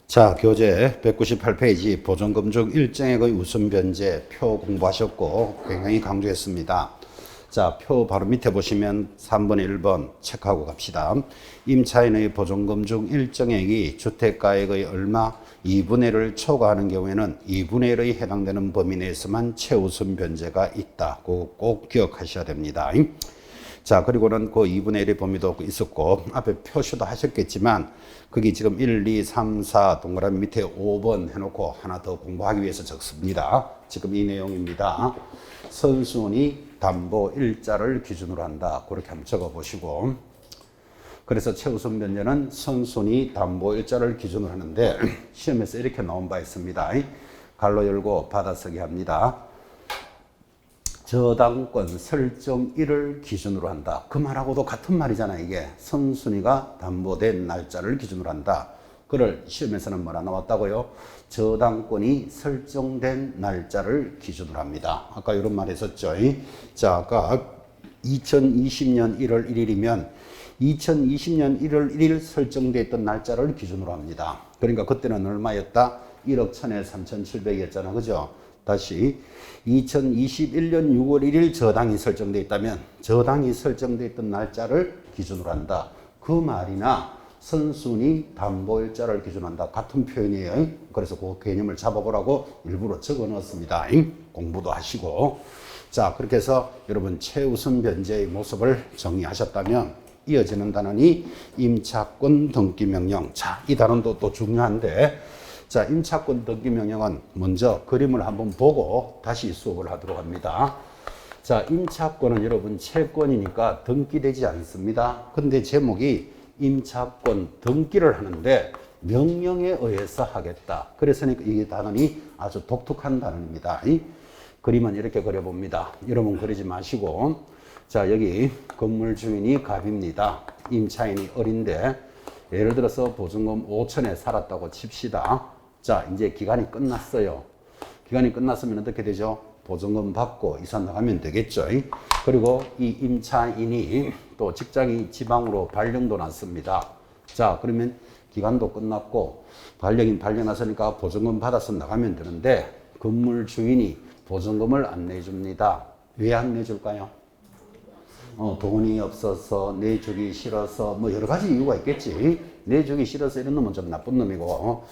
자, 교재 198페이지 보존금 중 일정액의 우선 변제 표 공부하셨고 굉장히 강조했습니다. 자, 표 바로 밑에 보시면 3번, 1번 체크하고 갑시다. 임차인의 보존금 중 일정액이 주택가액의 얼마 2분의 1을 초과하는 경우에는 2분의 1에 해당되는 범위 내에서만 최우선 변제가 있다. 그거 꼭 기억하셔야 됩니다. 자, 그리고는 그 2분의 1의 범위도 있었고, 앞에 표시도 하셨겠지만, 거기 지금 1, 2, 3, 4 동그라미 밑에 5번 해놓고 하나 더 공부하기 위해서 적습니다. 지금 이 내용입니다. 선순위 담보 일자를 기준으로 한다. 그렇게 한번 적어보시고. 그래서 최우선 변제는 선순위 담보 일자를 기준으로 하는데, 시험에서 이렇게 나온 바 있습니다. 갈로 열고 받아쓰기 합니다. 저당권 설정일을 기준으로 한다. 그 말하고도 같은 말이잖아. 이게 선순위가 담보된 날짜를 기준으로 한다. 그걸 시험에서는 뭐라 나왔다고요? 저당권이 설정된 날짜를 기준으로 합니다. 아까 이런 말 했었죠. 자, 아까 2020년 1월 1일이면 2020년 1월 1일 설정되어 있던 날짜를 기준으로 합니다. 그러니까 그때는 얼마였다? 1억 1천에 3,700이었잖아. 그죠? 다시 2021년 6월 1일 저당이 설정되어 있다면 저당이 설정되어 있던 날짜를 기준으로 한다. 그 말이나 선순위 담보일자를 기준한다. 같은 표현이에요. 그래서 그 개념을 잡아보라고 일부러 적어 넣었습니다. 공부도 하시고. 자, 그렇게 해서 여러분 최우선 변제의 모습을 정리하셨다면 이어지는 단원이 임차권 등기명령. 자, 이 단원도 또 중요한데 자, 임차권 등기 명령은 먼저 그림을 한번 보고 다시 수업을 하도록 합니다. 자, 임차권은 여러분 채권이니까 등기되지 않습니다. 근데 제목이 임차권 등기를 하는데 명령에 의해서 하겠다. 그래서 이 단원이 아주 독특한 단원입니다. 이 그림은 이렇게 그려봅니다. 여러분 그리지 마시고 자, 여기 건물 주인이 갑입니다. 임차인이 을인데 예를 들어서 보증금 5천에 살았다고 칩시다. 자, 이제 기간이 끝났어요. 기간이 끝났으면 어떻게 되죠? 보증금 받고 이사 나가면 되겠죠. 그리고 이 임차인이 또 직장이 지방으로 발령도 났습니다. 자, 그러면 기간도 끝났고 발령 났으니까 보증금 받아서 나가면 되는데 건물 주인이 보증금을 안 내줍니다. 왜 안 내줄까요? 돈이 없어서 내주기 싫어서 뭐 여러 가지 이유가 있겠지. 내주기 싫어서 이런 놈은 좀 나쁜 놈이고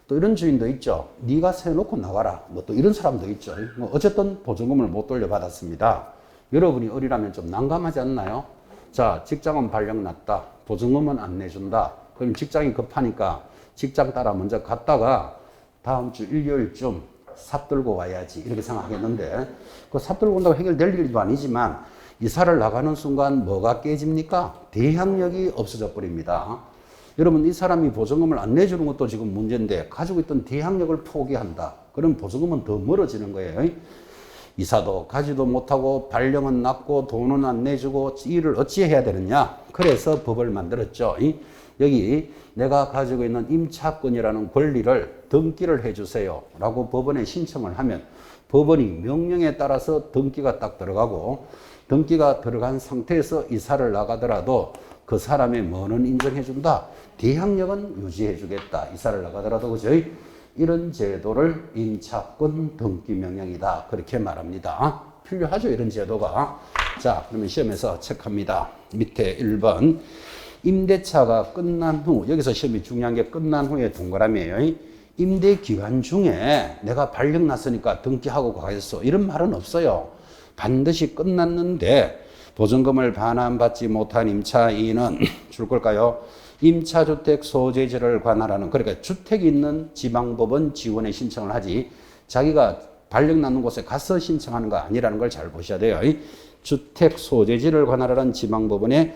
또 이런 주인도 있죠. 네가 세놓고 나가라. 뭐 또 이런 사람도 있죠. 뭐 어쨌든 보증금을 못 돌려받았습니다. 여러분이 어리라면 좀 난감하지 않나요? 자, 직장은 발령 났다. 보증금은 안 내준다. 그럼 직장이 급하니까 직장 따라 먼저 갔다가 다음 주 일요일쯤 삽 들고 와야지 이렇게 생각하겠는데 그 삽 들고 온다고 해결될 일도 아니지만 이사를 나가는 순간 뭐가 깨집니까? 대항력이 없어져 버립니다. 여러분 이 사람이 보증금을 안 내주는 것도 지금 문제인데 가지고 있던 대항력을 포기한다. 그럼 보증금은 더 멀어지는 거예요. 이사도 가지도 못하고 발령은 났고 돈은 안 내주고 일을 어찌 해야 되느냐. 그래서 법을 만들었죠. 여기 내가 가지고 있는 임차권이라는 권리를 등기를 해주세요 라고 법원에 신청을 하면 법원이 명령에 따라서 등기가 딱 들어가고 등기가 들어간 상태에서 이사를 나가더라도 그 사람의 뭐는 인정해준다. 대항력은 유지해주겠다. 이사를 나가더라도 그죠? 이런 제도를 임차권 등기 명령이다. 그렇게 말합니다. 필요하죠, 이런 제도가. 자, 그러면 시험에서 체크합니다. 밑에 1번. 임대차가 끝난 후, 여기서 시험이 중요한 게 끝난 후에 동그라미예요. 임대 기간 중에 내가 발령 났으니까 등기하고 가겠어. 이런 말은 없어요. 반드시 끝났는데 보증금을 반환받지 못한 임차인은 줄 걸까요? 임차주택 소재지를 관할하는, 그러니까 주택이 있는 지방법원 지원에 신청을 하지 자기가 발령 나는 곳에 가서 신청하는 거 아니라는 걸 잘 보셔야 돼요. 주택 소재지를 관할하는 지방법원에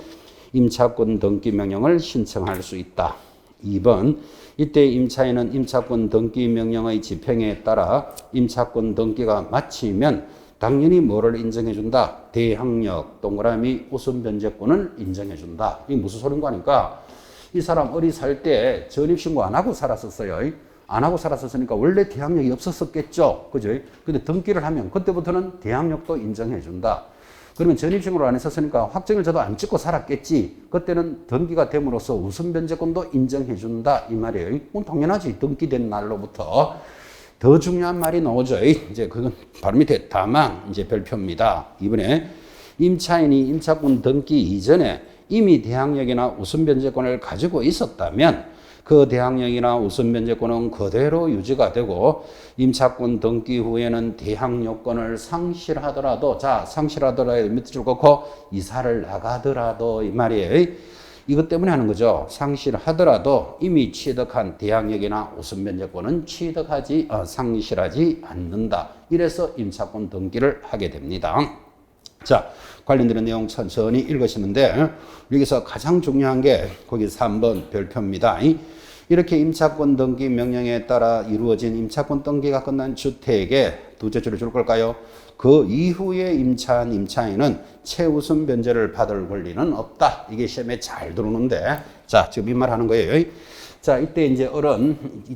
임차권 등기 명령을 신청할 수 있다. 2번, 이때 임차인은 임차권 등기 명령의 집행에 따라 임차권 등기가 마치면 당연히 뭐를 인정해준다? 대항력, 동그라미, 우선 변제권을 인정해준다. 이게 무슨 소린가 하니까 이 사람 어리 살 때 전입신고 안 하고 살았었어요. 안 하고 살았었으니까 원래 대항력이 없었었겠죠. 그죠? 근데 등기를 하면 그때부터는 대항력도 인정해준다. 그러면 전입신고를 안 했었으니까 확정일 저도 안 찍고 살았겠지. 그때는 등기가 됨으로써 우선 변제권도 인정해 준다 이 말이에요. 그건 당연하지. 등기된 날로부터. 더 중요한 말이 나오죠. 이제 그건 바로 밑에 다만 이제 별표입니다. 이번에 임차인이 임차권 등기 이전에 이미 대항력이나 우선 변제권을 가지고 있었다면 그 대항력이나 우선 변제권은 그대로 유지가 되고 임차권 등기 후에는 대항력권을 상실하더라도 상실하더라도 밑에 줄 긋고 이사를 나가더라도 이 말이에요. 이것 때문에 하는 거죠. 상실하더라도 이미 취득한 대항력이나 우선 변제권은 상실하지 않는다. 이래서 임차권 등기를 하게 됩니다. 자, 관련되는 내용 천천히 읽으시는데 여기서 가장 중요한 게 거기 3번 별표입니다. 이렇게 임차권 등기 명령에 따라 이루어진 임차권 등기가 끝난 주택에 두째 줄을 줄 걸까요? 그 이후에 임차인은 최우선 변제를 받을 권리는 없다. 이게 시험에 잘 들어오는데, 자, 지금 이 말 하는 거예요. 자, 이때 이제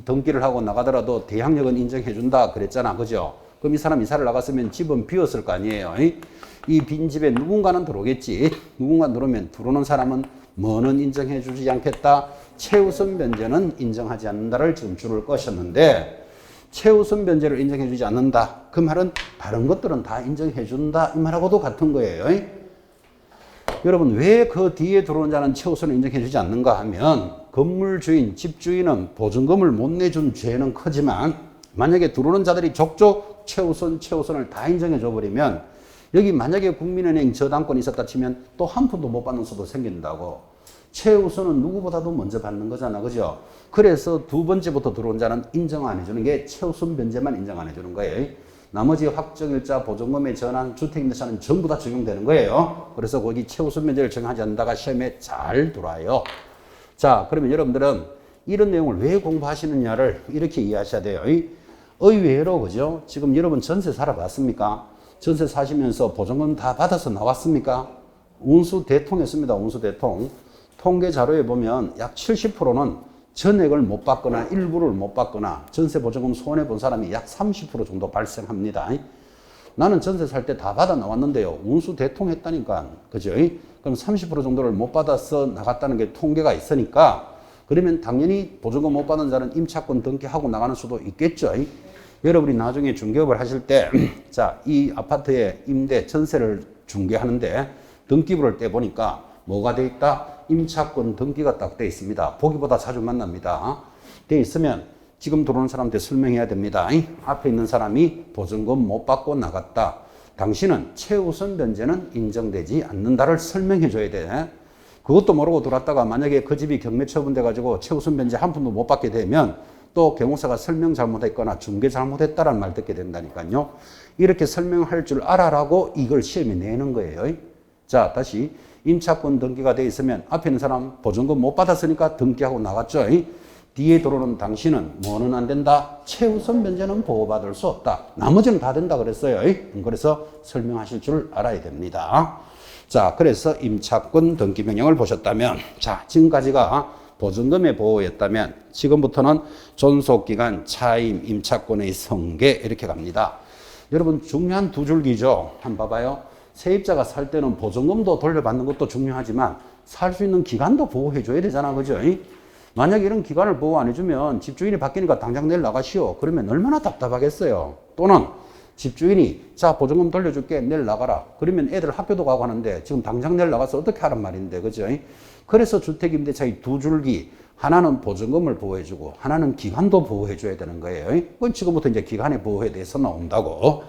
등기를 하고 나가더라도 대항력은 인정해준다 그랬잖아. 그죠? 그럼 이 사람 이사를 나갔으면 집은 비었을 거 아니에요. 이 빈 집에 누군가는 들어오겠지. 누군가 들어오면 들어오는 사람은 뭐는 인정해주지 않겠다. 최우선 변제는 인정하지 않는다를 지금 줄을 꺼셨는데 최우선 변제를 인정해주지 않는다. 그 말은 다른 것들은 다 인정해준다. 이 말하고도 같은 거예요. 여러분 왜 그 뒤에 들어오는 자는 최우선을 인정해주지 않는가 하면 건물 주인, 집주인은 보증금을 못 내준 죄는 크지만 만약에 들어오는 자들이 족족 최우선을 다 인정해줘 버리면 여기 만약에 국민은행 저당권이 있었다 치면 또 한 푼도 못 받는 수도 생긴다고. 최우선은 누구보다도 먼저 받는 거잖아. 그죠? 그래서 두 번째부터 들어온 자는 인정 안 해주는 게 최우선 변제만 인정 안 해주는 거예요. 나머지 확정일자, 보증금의 전환, 주택임대차는 전부 다 적용되는 거예요. 그래서 거기 최우선 변제를 정하지 않는다가 시험에 잘 들어와요. 자, 그러면 여러분들은 이런 내용을 왜 공부하시느냐를 이렇게 이해하셔야 돼요. 의외로, 그죠? 지금 여러분 전세 살아봤습니까? 전세 사시면서 보증금 다 받아서 나왔습니까? 운수 대통했습니다. 운수 대통. 통계 자료에 보면 약 70%는 전액을 못 받거나 일부를 못 받거나 전세 보증금 손해본 사람이 약 30% 정도 발생합니다. 나는 전세 살 때 다 받아 나왔는데요. 운수 대통했다니까. 그죠? 그럼 30% 정도를 못 받아서 나갔다는 게 통계가 있으니까 그러면 당연히 보증금 못 받은 자는 임차권 등기하고 나가는 수도 있겠죠. 여러분이 나중에 중개업을 하실 때, 자, 이 아파트의 임대, 전세를 중개하는데 등기부를 떼보니까 뭐가 돼 있다? 임차권 등기가 딱 돼 있습니다. 보기보다 자주 만납니다. 돼 있으면 지금 들어오는 사람한테 설명해야 됩니다. 앞에 있는 사람이 보증금 못 받고 나갔다. 당신은 최우선 변제는 인정되지 않는다를 설명해 줘야 돼. 그것도 모르고 들어왔다가 만약에 그 집이 경매 처분돼 가지고 최우선 변제 한 푼도 못 받게 되면 또 경호사가 설명 잘못했거나 중개 잘못했다라는 말 듣게 된다니까요. 이렇게 설명할 줄 알아라고 이걸 시험에 내는 거예요. 자, 다시 임차권 등기가 돼 있으면 앞에 있는 사람 보증금 못 받았으니까 등기하고 나갔죠. 뒤에 들어오는 당신은 뭐는 안 된다? 최우선 변제는 보호받을 수 없다. 나머지는 다 된다 그랬어요. 그래서 설명하실 줄 알아야 됩니다. 자, 그래서 임차권 등기 명령을 보셨다면, 자, 지금까지가 보증금의 보호였다면 지금부터는 존속기간, 차임, 임차권의 성계 이렇게 갑니다. 여러분 중요한 두 줄기죠. 한번 봐봐요. 세입자가 살 때는 보증금도 돌려받는 것도 중요하지만 살 수 있는 기간도 보호해 줘야 되잖아. 그죠? 만약에 이런 기간을 보호 안 해주면 집주인이 바뀌니까 당장 내일 나가시오. 그러면 얼마나 답답하겠어요. 또는 집주인이 자 보증금 돌려줄게 내일 나가라. 그러면 애들 학교도 가고 하는데 지금 당장 내일 나가서 어떻게 하란 말인데. 그죠? 그래서 주택임대차의 두 줄기 하나는 보증금을 보호해주고 하나는 기간도 보호해줘야 되는 거예요. 그건 지금부터 이제 기간의 보호에 대해서 나온다고.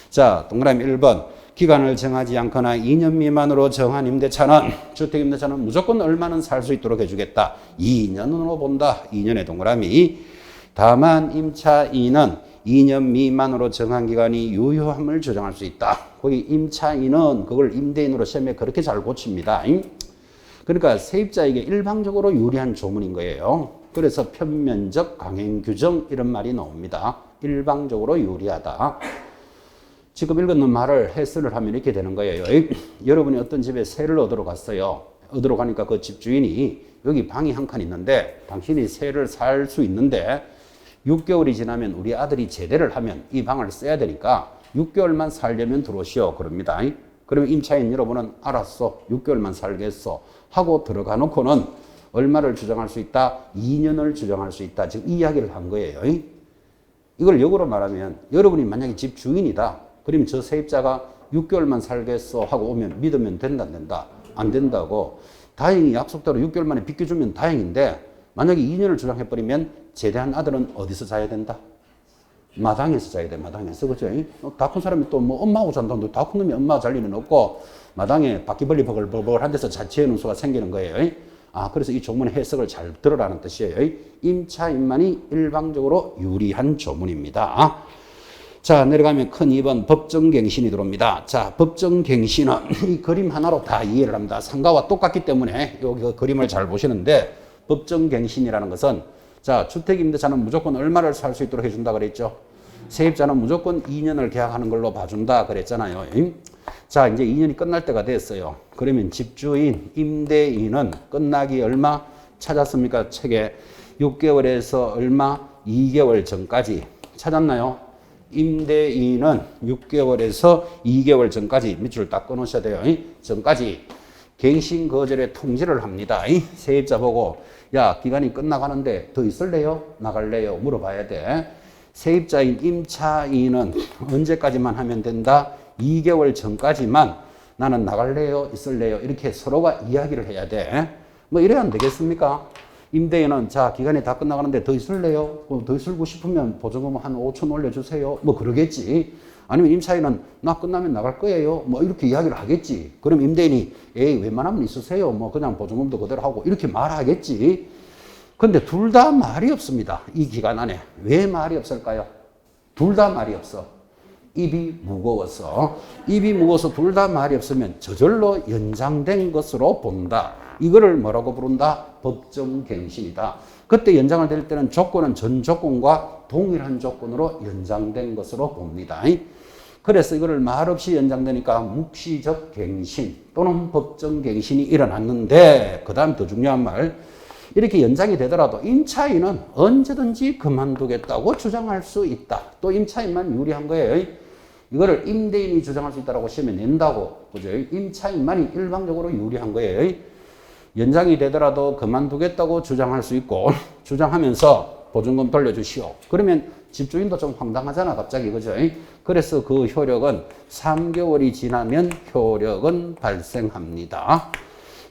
자, 동그라미 1번. 기간을 정하지 않거나 2년 미만으로 정한 임대차는 주택임대차는 무조건 얼마는 살 수 있도록 해주겠다. 2년으로 본다. 2년의 동그라미. 다만 임차인은 2년 미만으로 정한 기간이 유효함을 주장할 수 있다. 거기 임차인은 그걸 임대인으로 시험에 그렇게 잘 고칩니다. 그러니까 세입자에게 일방적으로 유리한 조문인 거예요. 그래서 편면적 강행규정 이런 말이 나옵니다. 일방적으로 유리하다. 지금 읽었는 말을 해설을 하면 이렇게 되는 거예요. 여러분이 어떤 집에 세를 얻으러 갔어요. 얻으러 가니까 그 집주인이 여기 방이 한 칸 있는데 당신이 세를 살 수 있는데 6개월이 지나면 우리 아들이 제대를 하면 이 방을 써야 되니까 6개월만 살려면 들어오시오. 그럽니다. 그러면 임차인 여러분은 알았어. 6개월만 살겠어. 하고 들어가 놓고는 얼마를 주장할 수 있다? 2년을 주장할 수 있다. 지금 이 이야기를 한 거예요. 이걸 역으로 말하면 여러분이 만약에 집 주인이다. 그러면 저 세입자가 6개월만 살겠어 하고 오면 믿으면 된다, 안 된다? 안 된다고. 다행히 약속대로 6개월 만에 비켜주면 다행인데 만약에 2년을 주장해버리면 제대한 아들은 어디서 자야 된다? 마당에서 자야 돼, 마당에서. 그죠? 다 큰 사람이 또 뭐 엄마하고 잔다는데 다 큰 놈이 엄마가 잘 리는 없고 마당에 바퀴벌리 버글버글한 데서 자취해놓은 수가 생기는 거예요. 그래서 이 조문의 해석을 잘 들으라는 뜻이에요. 임차인만이 일방적으로 유리한 조문입니다. 자, 내려가면 큰 2번 법정갱신이 들어옵니다. 자, 법정갱신은 이 그림 하나로 다 이해를 합니다. 상가와 똑같기 때문에 여기 그 그림을 잘 보시는데 법정갱신이라는 것은 자, 주택임대차는 무조건 얼마를 살 수 있도록 해준다 그랬죠. 세입자는 무조건 2년을 계약하는 걸로 봐준다 그랬잖아요. 자, 이제 2년이 끝날 때가 됐어요. 그러면 집주인, 임대인은 끝나기 얼마 찾았습니까? 책에 6개월에서 얼마? 2개월 전까지 찾았나요? 임대인은 6개월에서 2개월 전까지 밑줄 딱 끊으셔야 돼요. 전까지 갱신 거절의 통지를 합니다. 세입자 보고 야, 기간이 끝나가는데 더 있을래요? 나갈래요? 물어봐야 돼. 세입자인 임차인은 언제까지만 하면 된다? 2개월 전까지만 나는 나갈래요? 있을래요? 이렇게 서로가 이야기를 해야 돼. 뭐 이래야 안 되겠습니까? 임대인은 자, 기간이 다 끝나가는데 더 있을래요? 더 있을고 싶으면 보증금 한 5천 올려주세요. 뭐 그러겠지. 아니면 임차인은 나 끝나면 나갈 거예요. 뭐 이렇게 이야기를 하겠지. 그럼 임대인이 에이, 웬만하면 있으세요. 뭐 그냥 보증금도 그대로 하고 이렇게 말하겠지. 근데 둘 다 말이 없습니다. 이 기간 안에. 왜 말이 없을까요? 둘 다 말이 없어. 입이 무거워서. 입이 무거워서 둘 다 말이 없으면 저절로 연장된 것으로 본다. 이거를 뭐라고 부른다? 법정갱신이다. 그때 연장을 될 때는 조건은 전 조건과 동일한 조건으로 연장된 것으로 봅니다. 그래서 이거를 말없이 연장되니까 묵시적 갱신 또는 법정갱신이 일어났는데 그 다음 더 중요한 말, 이렇게 연장이 되더라도 임차인은 언제든지 그만두겠다고 주장할 수 있다. 또 임차인만 유리한 거예요. 이거를 임대인이 주장할 수 있다고 시험에 낸다고. 그죠? 임차인만이 일방적으로 유리한 거예요. 연장이 되더라도 그만두겠다고 주장할 수 있고 주장하면서 보증금 돌려주시오. 그러면 집주인도 좀 황당하잖아 갑자기. 그죠? 그래서 그 효력은 3개월이 지나면 효력은 발생합니다.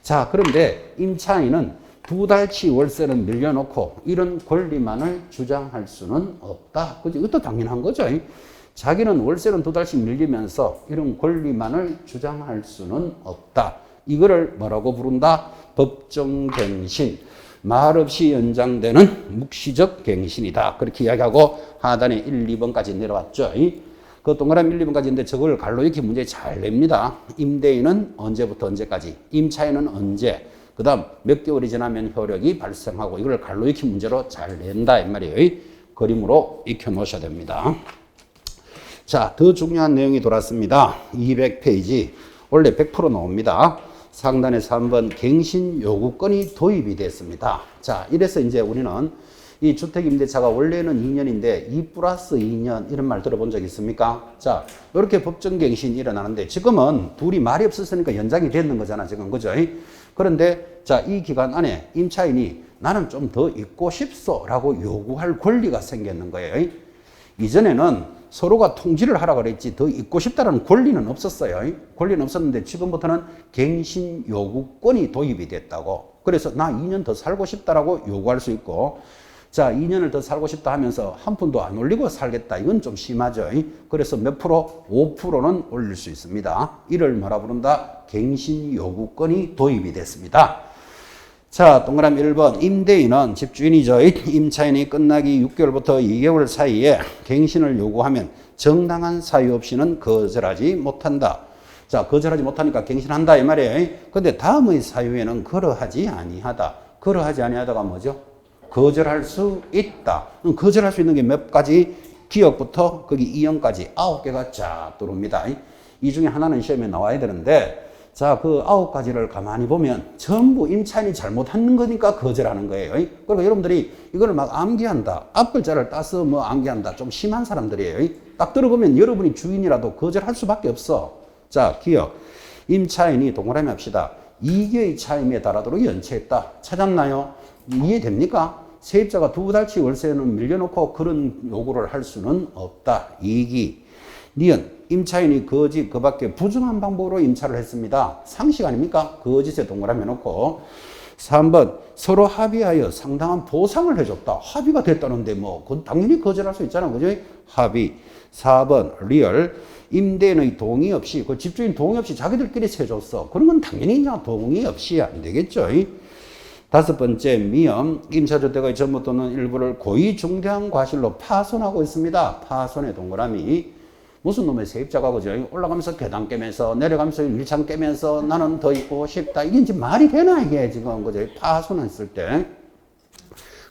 자, 그런데 임차인은 2달치 월세를 늘려놓고 이런 권리만을 주장할 수는 없다. 그죠? 이것도 당연한 거죠. 자기는 월세는 2달씩 밀리면서 이런 권리만을 주장할 수는 없다. 이거를 뭐라고 부른다? 법정갱신. 말없이 연장되는 묵시적 갱신이다. 그렇게 이야기하고 하단에 1, 2번까지 내려왔죠. 그 동그라미 1, 2번까지인데 저걸 갈로 이렇게 문제 잘 냅니다. 임대인은 언제부터 언제까지, 임차인은 언제, 그 다음 몇 개월이 지나면 효력이 발생하고 이걸 갈로 익힌 문제로 잘 낸다 이 말이에요. 그림으로 익혀 놓으셔야 됩니다. 자, 더 중요한 내용이 돌았습니다. 200페이지. 원래 100% 나옵니다. 상단에 3번 갱신 요구권이 도입이 됐습니다. 자, 이래서 이제 우리는 이 주택임대차가 원래는 2년인데 2 플러스 2년 이런 말 들어본 적 있습니까? 자, 이렇게 법정갱신이 일어나는데 지금은 둘이 말이 없었으니까 연장이 됐는 거잖아 지금. 그죠? 그런데 자, 이 기간 안에 임차인이 나는 좀 더 있고 싶소 라고 요구할 권리가 생겼는 거예요. 이전에는 서로가 통지를 하라 그랬지 더 있고 싶다는 권리는 없었어요. 권리는 없었는데 지금부터는 갱신 요구권이 도입이 됐다고. 그래서 나 2년 더 살고 싶다라고 요구할 수 있고, 자, 2년을 더 살고 싶다 하면서 한 푼도 안 올리고 살겠다. 이건 좀 심하죠. 그래서 몇 프로? 5%는 올릴 수 있습니다. 이를 뭐라 부른다? 갱신 요구권이 도입이 됐습니다. 자, 동그라미 1번. 임대인은 집주인이죠. 임차인이 끝나기 6개월부터 2개월 사이에 갱신을 요구하면 정당한 사유 없이는 거절하지 못한다. 자, 거절하지 못하니까 갱신한다 이 말이에요. 근데 다음의 사유에는 그러하지 아니하다. 그러하지 아니하다가 뭐죠? 거절할 수 있다. 거절할 수 있는 게 몇 가지? 기억부터 거기 이형까지 9개가 쫙 들어옵니다. 이 중에 하나는 시험에 나와야 되는데, 자, 그 9가지를 가만히 보면 전부 임차인이 잘못하는 거니까 거절하는 거예요. 그러니까 여러분들이 이거를 막 암기한다. 앞글자를 따서 뭐 암기한다. 좀 심한 사람들이에요. 딱 들어보면 여러분이 주인이라도 거절할 수밖에 없어. 자, 기억. 임차인이 동그라미 합시다. 2개의 차임에 달하도록 연체했다. 찾았나요? 이해됩니까? 세입자가 2달치 월세는 밀려놓고 그런 요구를 할 수는 없다. 2기. 니은 임차인이 거짓 그 밖에 부정한 방법으로 임차를 했습니다. 상식 아닙니까? 거짓에 동그라미 해놓고. 3번 서로 합의하여 상당한 보상을 해줬다. 합의가 됐다는데 뭐 당연히 거절할 수 있잖아. 그죠? 합의. 4번 리얼 임대인의 동의 없이 그 집주인 동의 없이 자기들끼리 세줬어. 그런 건 당연히 그냥 동의 없이 안 되겠죠. 5번째 미엄 임차주택의 전부 또는 일부를 고의 중대한 과실로 파손하고 있습니다. 파손의 동그라미. 무슨 놈의 세입자가 그죠? 올라가면서 계단 깨면서 내려가면서 일창 깨면서 나는 더 있고 싶다. 이게 이제 말이 되나 이게 지금 그죠? 파손했을 때.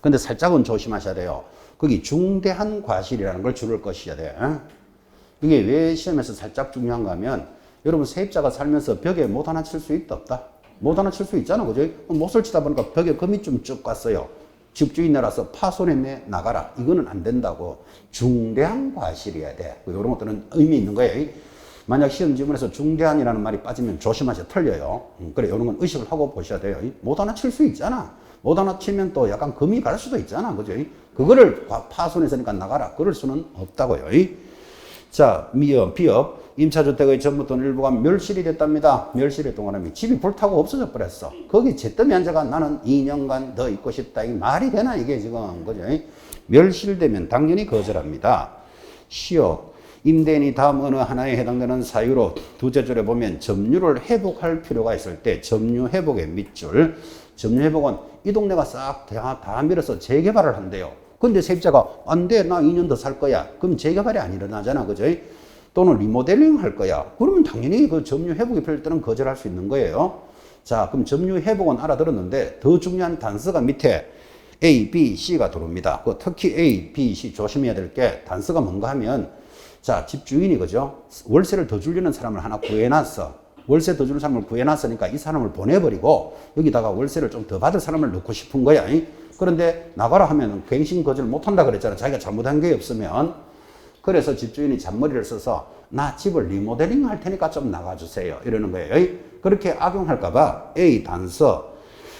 근데 살짝은 조심하셔야 돼요. 거기 중대한 과실이라는 걸 줄을 것이어야 돼. 이게 왜 시험에서 살짝 중요한가 하면 여러분 세입자가 살면서 벽에 못 하나 칠 수 있다 없다? 못 하나 칠 수 있잖아. 그죠? 못을 치다 보니까 벽에 금이 좀 쭉 갔어요. 집주인 내라서 파손했네 나가라. 이거는 안 된다고. 중대한 과실이어야 돼. 이런 것들은 의미 있는 거예요. 만약 시험 지문에서 중대한이라는 말이 빠지면 조심하셔. 틀려요. 그래 이런 건 의식을 하고 보셔야 돼요. 못 하나 칠 수 있잖아. 못 하나 치면 또 약간 금이 갈 수도 있잖아. 그죠? 그거를 파손했으니까 나가라. 그럴 수는 없다고요. 자, 미업, 비업. 임차주택의 전부 또는 일부가 멸실이 됐답니다. 멸실의 동그라미. 집이 불타고 없어져 버렸어. 거기 잿더미 앉아가 나는 2년간 더 있고 싶다. 이게 말이 되나 이게 지금. 그죠? 멸실되면 당연히 거절합니다. 시업. 임대인이 다음 어느 하나에 해당되는 사유로 두째 줄에 보면 점유를 회복할 필요가 있을 때 점유 회복의 밑줄. 점유 회복은 이 동네가 싹 다 밀어서 재개발을 한대요. 근데 세입자가 안 돼. 나 2년 더 살 거야. 그럼 재개발이 안 일어나잖아. 그죠? 또는 리모델링 할 거야. 그러면 당연히 그 점유 회복이 필요할 때는 거절할 수 있는 거예요. 자, 그럼 점유 회복은 알아들었는데 더 중요한 단서가 밑에 A, B, C가 들어옵니다. 특히 A, B, C 조심해야 될 게 단서가 뭔가 하면 자, 집주인이 그죠? 월세를 더 주려는 사람을 하나 구해놨어. 월세 더 주는 사람을 구해놨으니까 이 사람을 보내버리고 여기다가 월세를 좀 더 받을 사람을 넣고 싶은 거야. 그런데 나가라 하면 갱신 거절 못한다 그랬잖아. 자기가 잘못한 게 없으면. 그래서 집주인이 잔머리를 써서 나 집을 리모델링 할 테니까 좀 나가주세요. 이러는 거예요. 그렇게 악용할까봐 A 단서.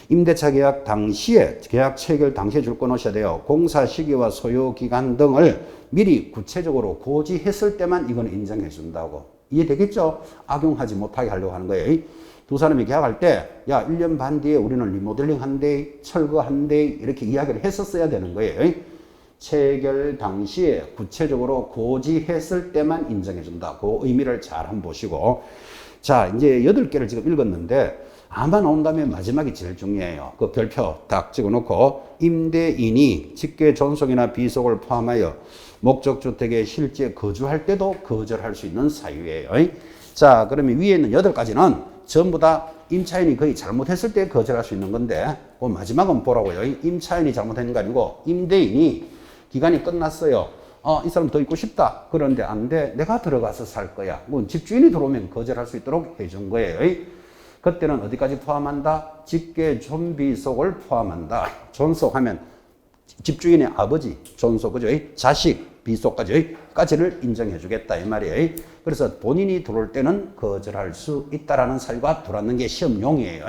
임대차 계약 당시에 계약 체결 당시에 줄 거 놓으셔야 돼요. 공사 시기와 소요 기간 등을 미리 구체적으로 고지했을 때만 이건 인정해 준다고. 이해되겠죠? 악용하지 못하게 하려고 하는 거예요. 두 사람이 계약할 때, 야, 1년 반 뒤에 우리는 리모델링 한대, 철거 한대, 이렇게 이야기를 했었어야 되는 거예요. 체결 당시에 구체적으로 고지했을 때만 인정해준다. 그 의미를 잘 한번 보시고. 자, 이제 8개를 지금 읽었는데, 아마 나온다면 마지막이 제일 중요해요. 그 별표 딱 찍어놓고, 임대인이 직계 존속이나 비속을 포함하여 목적주택에 실제 거주할 때도 거절할 수 있는 사유예요. 자, 그러면 위에 있는 8가지는 전부 다 임차인이 거의 잘못했을 때 거절할 수 있는 건데, 그 마지막은 보라고요. 임차인이 잘못했는 거 아니고, 임대인이 기간이 끝났어요. 이 사람 더 있고 싶다. 그런데 안 돼. 내가 들어가서 살 거야. 뭐 집주인이 들어오면 거절할 수 있도록 해준 거예요. 그때는 어디까지 포함한다? 직계 존비속을 포함한다. 존속하면 집주인의 아버지, 존속, 그죠? 자식, 비속까지를 인정해 주겠다. 이 말이에요. 그래서 본인이 들어올 때는 거절할 수 있다라는 사유가 들어왔는 게 시험용이에요.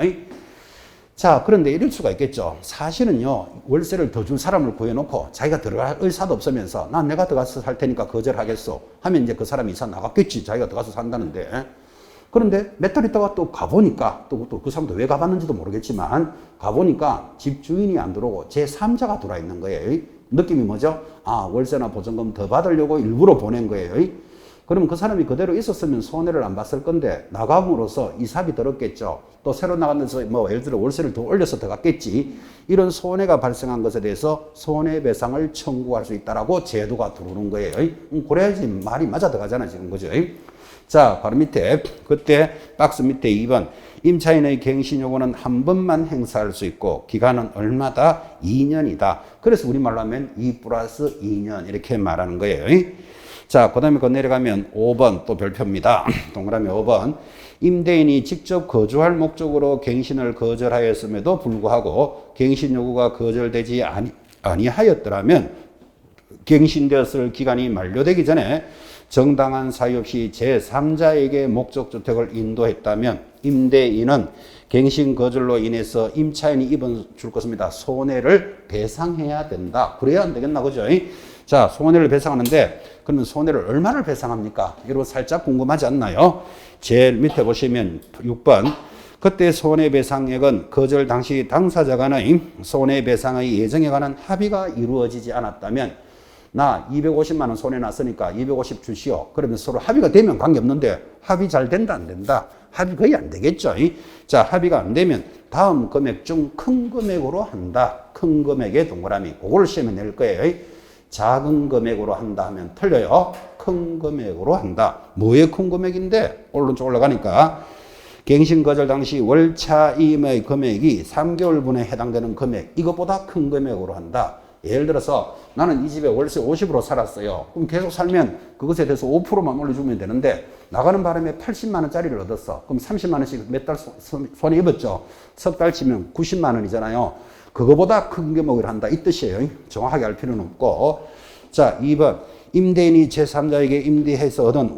자, 그런데 이럴 수가 있겠죠. 사실은요, 월세를 더 줄 사람을 구해놓고 자기가 들어갈 의사도 없으면서 난 내가 들어가서 살 테니까 거절하겠어 하면 이제 그 사람이 이사 나갔겠지. 자기가 들어가서 산다는데. 그런데 몇 달 있다가 또 가보니까 또 그 사람도 왜 가봤는지도 모르겠지만 가보니까 집주인이 안 들어오고 제3자가 들어와 있는 거예요. 느낌이 뭐죠? 아, 월세나 보증금 더 받으려고 일부러 보낸 거예요. 그럼 그 사람이 그대로 있었으면 손해를 안 봤을 건데 나감으로써 이삽이 들었겠죠. 또 새로 나간 데서 뭐 예를 들어 월세를 더 올려서 더 갔겠지. 이런 손해가 발생한 것에 대해서 손해배상을 청구할 수 있다라고 제도가 들어오는 거예요. 그래야지 말이 맞아 들어가잖아 지금 그죠? 자, 바로 밑에 그때 박스 밑에 2번 임차인의 갱신 요구는 한 번만 행사할 수 있고 기간은 얼마다? 2년이다. 그래서 우리말로 하면 2 플러스 2년 이렇게 말하는 거예요. 자, 그 다음에 내려가면 5번 또 별표입니다. 동그라미 5번. 임대인이 직접 거주할 목적으로 갱신을 거절하였음에도 불구하고 갱신 요구가 거절되지 아니하였더라면 갱신되었을 기간이 만료되기 전에 정당한 사유 없이 제3자에게 목적주택을 인도했다면 임대인은 갱신 거절로 인해서 임차인이 입은 줄 것입니다. 손해를 배상해야 된다. 그래야 안 되겠나 그죠? 자, 손해를 배상하는데 그러면 손해를 얼마를 배상합니까? 여러분 살짝 궁금하지 않나요? 제일 밑에 보시면 6번 그때 손해배상액은 거절 당시 당사자 간의 손해배상의 예정에 관한 합의가 이루어지지 않았다면 나 250만 원 손해 났으니까 250 주시오. 그러면 서로 합의가 되면 관계없는데 합의 잘 된다 안 된다? 합의 거의 안 되겠죠. 자, 합의가 안 되면 다음 금액 중 큰 금액으로 한다. 큰 금액의 동그라미. 그걸 시험에 낼 거예요. 작은 금액으로 한다 하면 틀려요. 큰 금액으로 한다. 뭐의 큰 금액인데? 오른쪽 올라가니까 갱신 거절 당시 월 차임의 금액이 3개월분에 해당되는 금액 이것보다 큰 금액으로 한다. 예를 들어서 나는 이 집에 월세 50으로 살았어요. 그럼 계속 살면 그것에 대해서 5%만 올려주면 되는데 나가는 바람에 80만 원짜리를 얻었어. 그럼 30만 원씩 몇 달 손에 입었죠. 석 달 치면 90만 원이잖아요. 그거보다 큰 금액을 한다 이 뜻이에요. 정확하게 알 필요는 없고. 자, 2번 임대인이 제3자에게 임대해서 얻은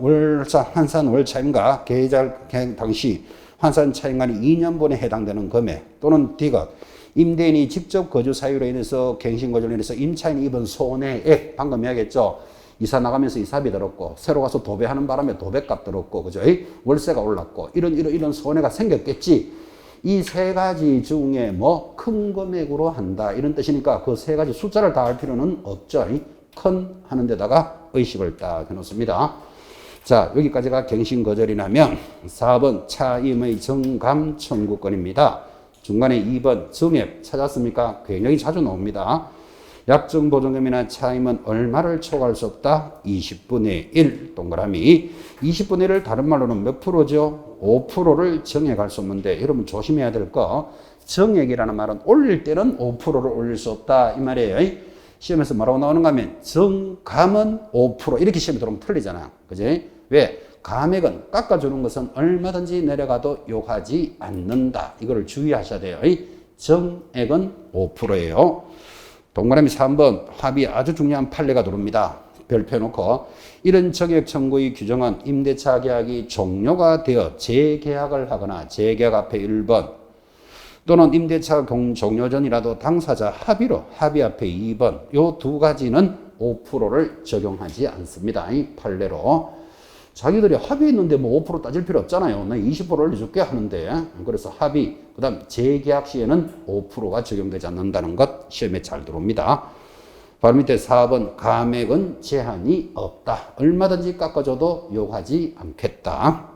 환산 월차임과 계절 계약 당시 환산 차임간이 2년분에 해당되는 금액 또는 D것 임대인이 직접 거주 사유로 인해서 갱신 거절로 인해서 임차인이 입은 손해액 방금 이야기했죠. 이사 나가면서 이사비 들었고 새로 가서 도배하는 바람에 도배값 들었고 그죠? 월세가 올랐고 이런 손해가 생겼겠지. 이 세 가지 중에 뭐 큰 금액으로 한다 이런 뜻이니까 그 세 가지 숫자를 다 할 필요는 없죠. 큰 하는 데다가 의식을 딱 해놓습니다. 자, 여기까지가 갱신 거절이 나면 4번 차임의 정감 청구권입니다. 중간에 2번 정액 찾았습니까? 굉장히 자주 나옵니다. 약정 보증금이나 차임은 얼마를 초과할 수 없다? 20분의 1 동그라미. 20분의 1을 다른 말로는 몇 프로죠? 5%를 정액할 수 없는데 여러분 조심해야 될 거 정액이라는 말은 올릴 때는 5%를 올릴 수 없다 이 말이에요. 시험에서 뭐라고 나오는가 하면 정감은 5% 이렇게 시험에 들어오면 틀리잖아. 그지? 왜? 감액은 깎아주는 것은 얼마든지 내려가도 욕하지 않는다. 이거를 주의하셔야 돼요. 정액은 5%예요. 동그라미 3번 합의 아주 중요한 판례가 들어옵니다. 별표 놓고 이런 정액 청구의 규정은 임대차 계약이 종료가 되어 재계약을 하거나 재계약 앞에 1번 또는 임대차 종료 전이라도 당사자 합의로 합의 앞에 2번 요 두 가지는 5%를 적용하지 않습니다. 이 판례로 자기들이 합의했는데 뭐 5% 따질 필요 없잖아요. 나 20% 올려줄게 하는데 그래서 합의 그 다음 재계약 시에는 5%가 적용되지 않는다는 것 시험에 잘 들어옵니다. 바로 밑에 4번 감액은 제한이 없다. 얼마든지 깎아줘도 욕하지 않겠다.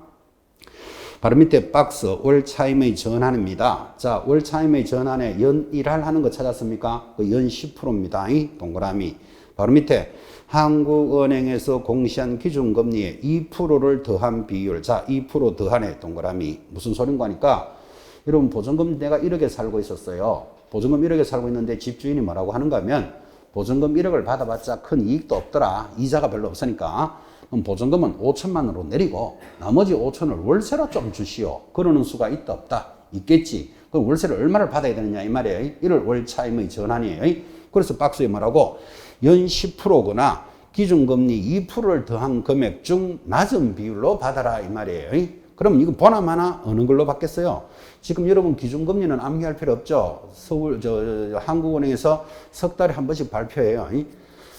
바로 밑에 박스 월차임의 전환입니다. 자, 월차임의 전환에 연일할 하는 거 찾았습니까? 그 연 10%입니다. 이 동그라미. 바로 밑에 한국은행에서 공시한 기준금리에 2%를 더한 비율. 자, 2% 더한에 동그라미. 무슨 소린가 하니까 여러분 보증금 내가 1억에 살고 있었어요. 보증금 1억에 살고 있는데 집주인이 뭐라고 하는가 하면 보증금 1억을 받아봤자 큰 이익도 없더라. 이자가 별로 없으니까. 그럼 보증금은 5천만 원으로 내리고 나머지 5천을 월세로 좀 주시오. 그러는 수가 있다 없다? 있겠지. 그럼 월세를 얼마를 받아야 되느냐 이 말이에요. 이를 월차임의 전환이에요. 그래서 박스에 뭐라고? 연 10%거나 기준금리 2%를 더한 금액 중 낮은 비율로 받아라 이 말이에요. 그럼 이거 보나마나 어느 걸로 받겠어요? 지금 여러분 기준금리는 암기할 필요 없죠. 한국은행에서 석 달에 한 번씩 발표해요.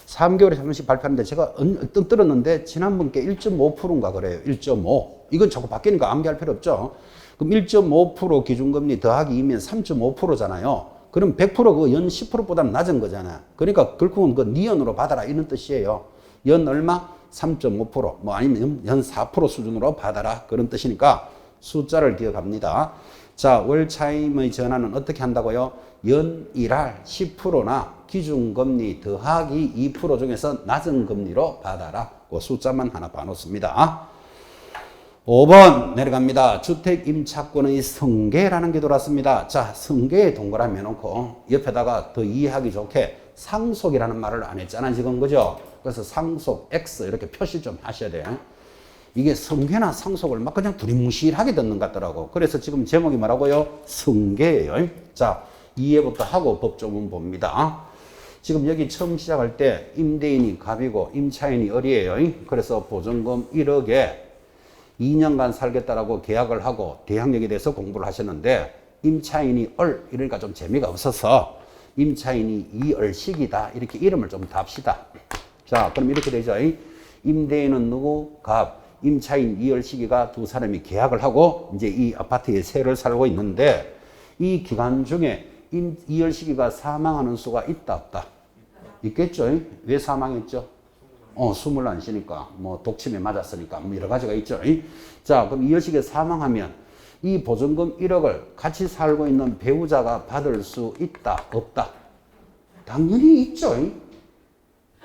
3개월에 한 번씩 발표하는데 제가 떡 들었는데 지난번께 1.5%인가 그래요. 1.5. 이건 자꾸 바뀌니까 암기할 필요 없죠. 그럼 1.5% 기준금리 더하기 2면 3.5%잖아요. 그럼 100% 그 연 10%보다는 낮은 거잖아. 그러니까 결국은 그 니연으로 받아라 이런 뜻이에요. 연 얼마? 3.5%. 뭐 아니면 연 4% 수준으로 받아라. 그런 뜻이니까 숫자를 기억합니다. 자, 월차임의 전환은 어떻게 한다고요? 연일할 10%나 기준금리 더하기 2% 중에서 낮은 금리로 받아라. 그 숫자만 하나 봐놓습니다. 5번 내려갑니다. 주택임차권의 승계라는 게 들어왔습니다. 자, 승계에 동그라미 해놓고 옆에다가 더 이해하기 좋게 상속이라는 말을 안 했잖아 지금 그죠? 그래서 상속 X 이렇게 표시 좀 하셔야 돼요. 이게 승계나 상속을 막 그냥 두리뭉실하게 듣는 것 같더라고. 그래서 지금 제목이 뭐라고요? 승계예요. 자, 이해부터 하고 법조문 봅니다. 지금 여기 처음 시작할 때 임대인이 갑이고 임차인이 을이에요. 그래서 보증금 1억에 2년간 살겠다라고 계약을 하고 대항력에 대해서 공부를 하셨는데 임차인이 을 이러니까 좀 재미가 없어서 임차인이 이을식이다 이렇게 이름을 좀 답시다. 자, 그럼 이렇게 되죠. 임대인은 누구? 갑. 임차인 이을식이가 두 사람이 계약을 하고 이제 이 아파트에 세를 살고 있는데 이 기간 중에 이을식이가 사망하는 수가 있다 없다? 있겠죠. 왜 사망했죠? 숨을 안 쉬니까 뭐 독침에 맞았으니까 뭐 여러 가지가 있죠. 자, 그럼 이을식이 사망하면 이 보증금 1억을 같이 살고 있는 배우자가 받을 수 있다 없다? 당연히 있죠.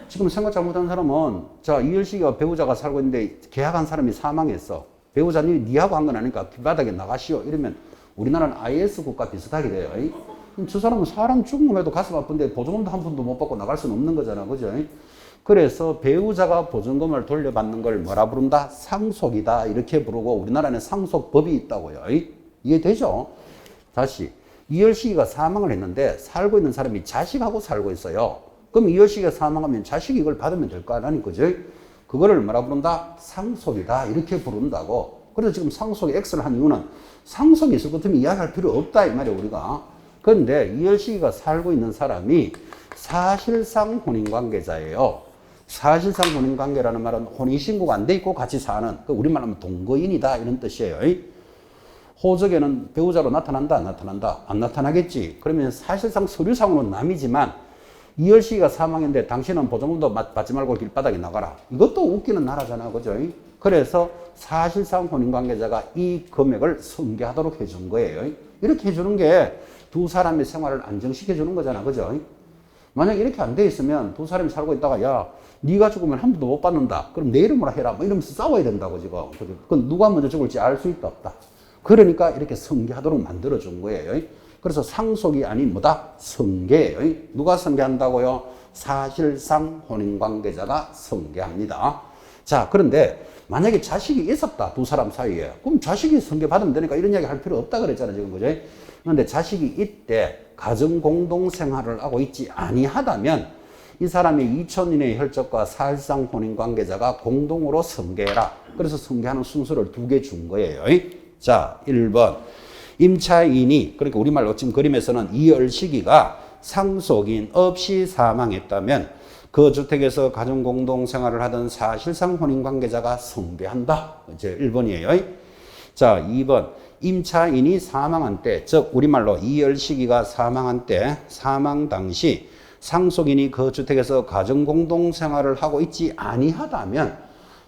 지금 생각 잘못한 사람은 자, 이을식이가 배우자가 살고 있는데 계약한 사람이 사망했어. 배우자님이 니하고 한 건 아니니까 길바닥에 나가시오. 이러면 우리나라는 IS 국가 비슷하게 돼요. 저 사람은 사람 죽으면 해도 가슴 아픈데 보증금도 한 푼도 못 받고 나갈 수는 없는 거잖아. 그죠? 그래서 배우자가 보증금을 돌려받는 걸 뭐라 부른다? 상속이다. 이렇게 부르고 우리나라는 상속법이 있다고요. 이해되죠? 다시. 이을식이가 사망을 했는데 살고 있는 사람이 자식하고 살고 있어요. 그럼 이을식이가 사망하면 자식이 이걸 받으면 될 거 아니니, 그죠? 그거를 뭐라 부른다? 상속이다. 이렇게 부른다고. 그래서 지금 상속에 X를 한 이유는 상속이 있을 것 같으면 이야기할 필요 없다. 이 말이에요, 우리가. 그런데 이을식이가 살고 있는 사람이 사실상 혼인관계자예요. 사실상 혼인관계라는 말은 혼인신고가 안 돼 있고 같이 사는, 우리말로 하면 동거인이다. 이런 뜻이에요. 호적에는 배우자로 나타난다, 안 나타난다? 안 나타나겠지. 그러면 사실상 서류상으로는 남이지만 이을식이가 사망했는데 당신은 보증금도 받지 말고 길바닥에 나가라. 이것도 웃기는 나라잖아. 그죠? 그래서 사실상 혼인관계자가 이 금액을 승계하도록 해준 거예요. 이렇게 해주는 게 두 사람의 생활을 안정시켜주는 거잖아. 그죠? 만약에 이렇게 안 돼 있으면 두 사람이 살고 있다가 야, 네가 죽으면 한 푼도 못 받는다. 그럼 내 이름으로 해라. 뭐 이러면서 싸워야 된다고 지금. 그건 누가 먼저 죽을지 알 수 있다 없다. 그러니까 이렇게 승계하도록 만들어준 거예요. 그래서 상속이 아닌 뭐다? 승계예요. 누가 승계한다고요? 사실상 혼인관계자가 승계합니다. 자, 그런데 만약에 자식이 있었다. 두 사람 사이에. 그럼 자식이 승계받으면 되니까 이런 이야기 할 필요 없다 그랬잖아 지금. 그죠? 그런데 자식이 이때 가정 공동생활을 하고 있지 아니하다면 이 사람의 2000 이내의 혈족과 사실상 혼인관계자가 공동으로 승계해라. 그래서 승계하는 순서를 두 개 준 거예요. 자, 1번. 임차인이, 그러니까 우리말로 지금 그림에서는 이을식이가 상속인 없이 사망했다면 그 주택에서 가정 공동생활을 하던 사실상 혼인관계자가 승계한다. 이제 1번이에요. 자, 2번. 임차인이 사망한 때, 즉 우리말로 이을식이가 사망한 때, 사망 당시 상속인이 그 주택에서 가정 공동생활을 하고 있지 아니하다면,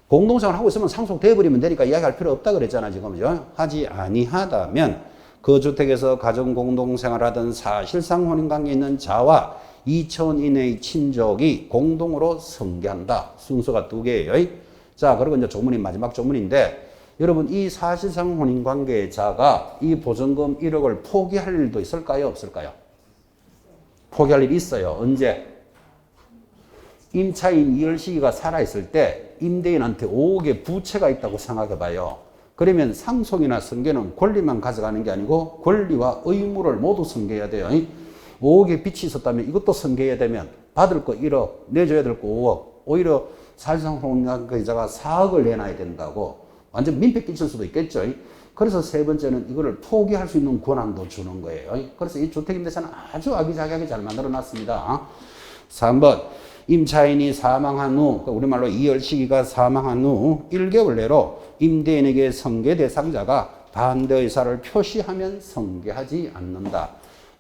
공동생활을 하고 있으면 상속돼 버리면 되니까 이야기할 필요 없다 그랬잖아 지금. 그죠? 하지 아니하다면 그 주택에서 가정 공동생활을 하던 사실상 혼인관계에 있는 자와 2000 이내의 친족이 공동으로 승계한다. 순서가 두 개예요. 자, 그리고 이제 조문이 마지막 조문인데, 여러분 이 사실상 혼인관계의 자가 이 보증금 1억을 포기할 일도 있을까요? 없을까요? 포기할 일이 있어요. 언제? 임차인 이을식이가 살아있을 때 임대인한테 5억의 부채가 있다고 생각해 봐요. 그러면 상속이나 승계는 권리만 가져가는 게 아니고 권리와 의무를 모두 승계해야 돼요. 5억의 빚이 있었다면 이것도 승계해야 되면 받을 거 1억, 내줘야 될 거 5억, 오히려 사실상 혼인관계자가 4억을 내놔야 된다고. 완전 민폐 끼칠 수도 있겠죠. 그래서 세 번째는 이거를 포기할 수 있는 권한도 주는 거예요. 그래서 이 주택임대차는 아주 아기자기하게 잘 만들어 놨습니다. 3번. 임차인이 사망한 후, 우리말로 이을식이가 사망한 후 1개월 내로 임대인에게 승계 대상자가 반대 의사를 표시하면 승계하지 않는다.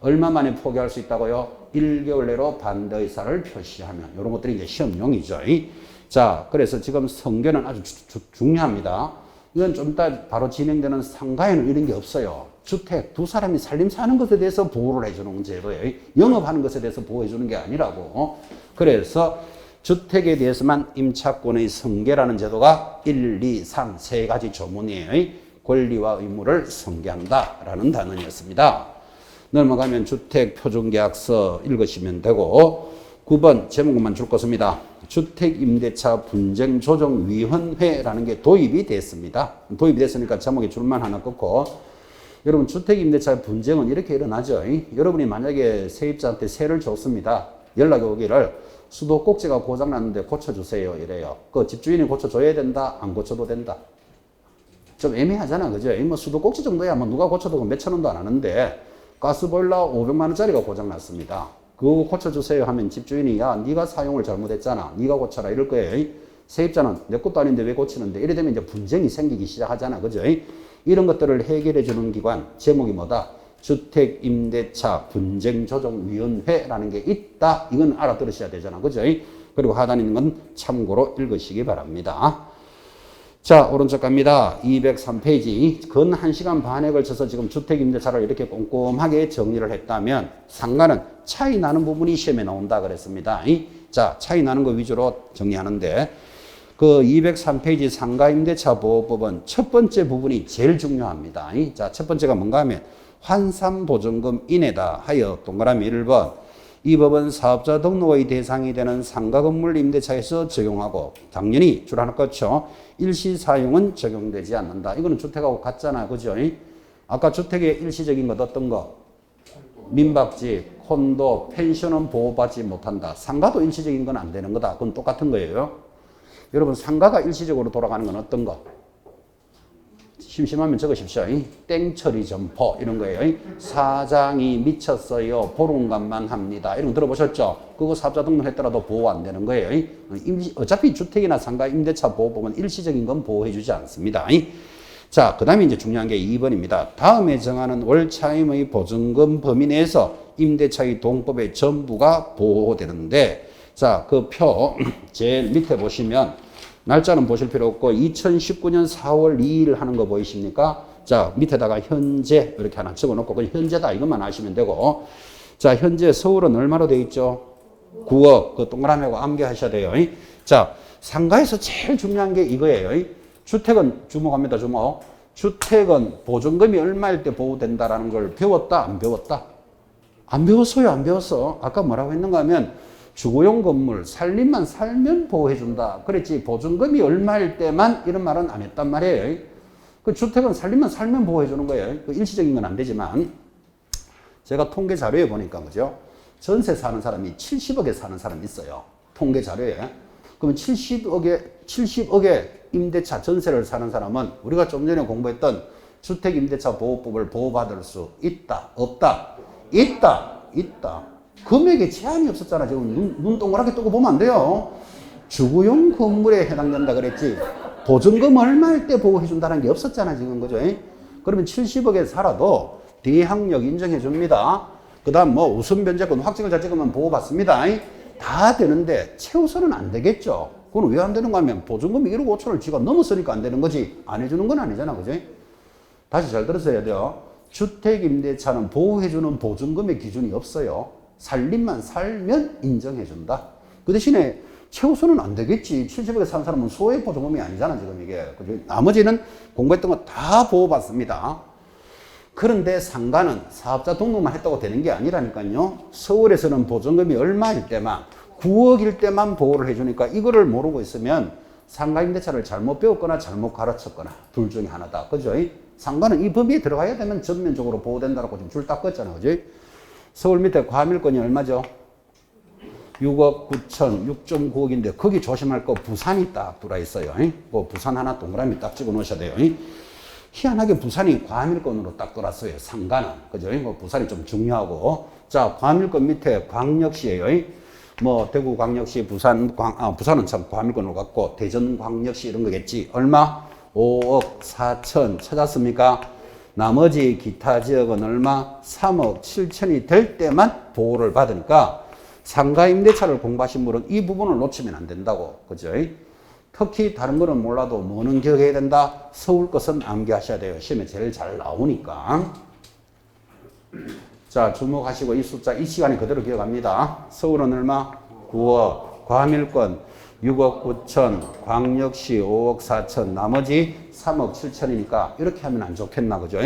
얼마 만에 포기할 수 있다고요? 1개월 내로 반대 의사를 표시하면. 이런 것들이 이제 시험용이죠. 자, 그래서 지금 승계는 아주 중요합니다. 이건 좀 이따 바로 진행되는 상가에는 이런 게 없어요. 주택, 두 사람이 살림 사는 것에 대해서 보호를 해주는 제도예요. 영업하는 것에 대해서 보호해주는 게 아니라고. 그래서 주택에 대해서만 임차권의 승계라는 제도가 1, 2, 3, 세 가지 조문이에요. 권리와 의무를 승계한다라는 단원이었습니다. 넘어가면 주택표준계약서 읽으시면 되고, 9번 제목만 줄 것입니다. 주택임대차 분쟁조정위원회라는 게 도입이 됐습니다. 도입이 됐으니까 제목에 줄만 하나 끊고, 여러분 주택임대차 분쟁은 이렇게 일어나죠. 여러분이 만약에 세입자한테 세를 줬습니다. 연락이 오기를 수도 꼭지가 고장났는데 고쳐주세요 이래요. 그 집주인이 고쳐줘야 된다? 안 고쳐도 된다? 좀 애매하잖아. 그죠? 뭐 수도 꼭지 정도야 뭐 누가 고쳐도 몇천 원도 안 하는데 가스보일러 500만 원짜리가 고장났습니다. 그거 고쳐주세요 하면 집주인이 야 네가 사용을 잘못했잖아. 네가 고쳐라 이럴 거예요. 세입자는 내 것도 아닌데 왜 고치는데 이래 되면 이제 분쟁이 생기기 시작하잖아. 그죠? 이런 것들을 해결해 주는 기관 제목이 뭐다? 주택임대차 분쟁조정위원회라는 게 있다. 이건 알아들으셔야 되잖아. 그죠? 그리고 하단에 있는 건 참고로 읽으시기 바랍니다. 자, 오른쪽 갑니다. 203페이지. 근 1시간 반에 걸쳐서 지금 주택임대차를 이렇게 꼼꼼하게 정리를 했다면 상가는 차이 나는 부분이 시험에 나온다 그랬습니다. 자, 차이 나는 거 위주로 정리하는데 그 203페이지 상가임대차 보호법은 첫 번째 부분이 제일 중요합니다. 자, 첫 번째가 뭔가 하면 환산보증금 인해다 하여 동그라미 1번 이 법은 사업자 등록의 대상이 되는 상가건물 임대차에서 적용하고 당연히 줄 하나 껐죠. 일시사용은 적용되지 않는다. 이거는 주택하고 같잖아요. 그죠? 아까 주택의 일시적인 것 어떤 거? 민박집, 콘도, 펜션은 보호받지 못한다. 상가도 일시적인 건 안 되는 거다. 그건 똑같은 거예요. 여러분 상가가 일시적으로 돌아가는 건 어떤 거? 심심하면 적으십시오. 땡처리 점포 이런 거예요. 사장이 미쳤어요. 보름간만 합니다. 이런 거 들어보셨죠? 그거 사업자 등록했더라도 보호 안 되는 거예요. 어차피 주택이나 상가 임대차 보호법은 일시적인 건 보호해 주지 않습니다. 자, 그 다음에 이제 중요한 게 2번입니다. 다음에 정하는 월차임의 보증금 범위 내에서 임대차의 동법의 전부가 보호되는데 자, 그 표 제일 밑에 보시면 날짜는 보실 필요 없고 2019년 4월 2일 하는 거 보이십니까? 자, 밑에다가 현재 이렇게 하나 적어놓고 그냥 현재다 이것만 아시면 되고 자, 현재 서울은 얼마로 돼 있죠? 9억. 그 동그라미하고 암기하셔야 돼요. 자, 상가에서 제일 중요한 게 이거예요. 주택은 주목합니다. 주목. 주택은 보증금이 얼마일 때 보호된다라는 걸 배웠다? 안 배웠다? 안 배웠어요. 안 배웠어. 아까 뭐라고 했는가 하면 주거용 건물 살림만 살면 보호해준다. 그랬지 보증금이 얼마일 때만 이런 말은 안 했단 말이에요. 그 주택은 살림만 살면 보호해주는 거예요. 그 일시적인 건 안 되지만 제가 통계 자료에 보니까 그죠? 전세 사는 사람이 70억에 사는 사람이 있어요. 통계 자료에. 그러면 70억에 임대차 전세를 사는 사람은 우리가 좀 전에 공부했던 주택임대차 보호법을 보호받을 수 있다? 없다? 있다. 금액에 제한이 없었잖아. 지금 눈 동그랗게 뜨고 보면 안 돼요. 주거용 건물에 해당된다 그랬지. 보증금 얼마일 때 보호해준다는 게 없었잖아. 지금 그죠? 그러면 70억에 살아도 대항력 인정해 줍니다. 그 다음 뭐 우선 변제권 확정을 잘 찍으면 보호받습니다. 다 되는데 최우선은 안 되겠죠. 그건 왜 안 되는가 하면 보증금이 1억 5천을 쥐가 넘었으니까 안 되는 거지. 안 해주는 건 아니잖아. 그죠? 다시 잘 들으셔야 돼요. 주택임대차는 보호해주는 보증금의 기준이 없어요. 살림만 살면 인정해준다. 그 대신에 최우선은 안 되겠지. 70억에 사는 사람은 소액 보증금이 아니잖아, 지금 이게. 나머지는 공부했던 거 다 보호받습니다. 그런데 상가는 사업자 등록만 했다고 되는 게 아니라니까요. 서울에서는 보증금이 얼마일 때만, 9억일 때만 보호를 해주니까 이거를 모르고 있으면 상가 임대차를 잘못 배웠거나 잘못 가르쳤거나 둘 중에 하나다. 그죠? 상가는 이 범위에 들어가야 되면 전면적으로 보호된다라고 지금 줄 딱 껐잖아. 그죠? 서울 밑에 과밀권이 얼마죠? 6억 9천, 6.9억인데 거기 조심할 거 부산이 딱 들어와 있어요. 뭐 부산 하나 동그라미 딱 찍어 놓으셔야 돼요. 희한하게 부산이 과밀권으로 딱 들어왔어요. 상가는. 그죠? 뭐 부산이 좀 중요하고. 자, 과밀권 밑에 광역시예요. 뭐 대구광역시, 부산은 참 과밀권으로 갔고 대전광역시 이런 거겠지. 얼마? 5억 4천 찾았습니까? 나머지 기타 지역은 얼마? 3억 7천이 될 때만 보호를 받으니까 상가 임대차를 공부하신 분은 이 부분을 놓치면 안 된다고. 그죠? 특히 다른 거는 몰라도 뭐는 기억해야 된다? 서울 것은 암기하셔야 돼요. 시험에 제일 잘 나오니까. 자, 주목하시고 이 숫자 이 시간에 그대로 기억합니다. 서울은 얼마? 9억. 과밀권 6억 9천, 광역시 5억 4천, 나머지 3억 7천이니까 이렇게 하면 안 좋겠나, 그죠?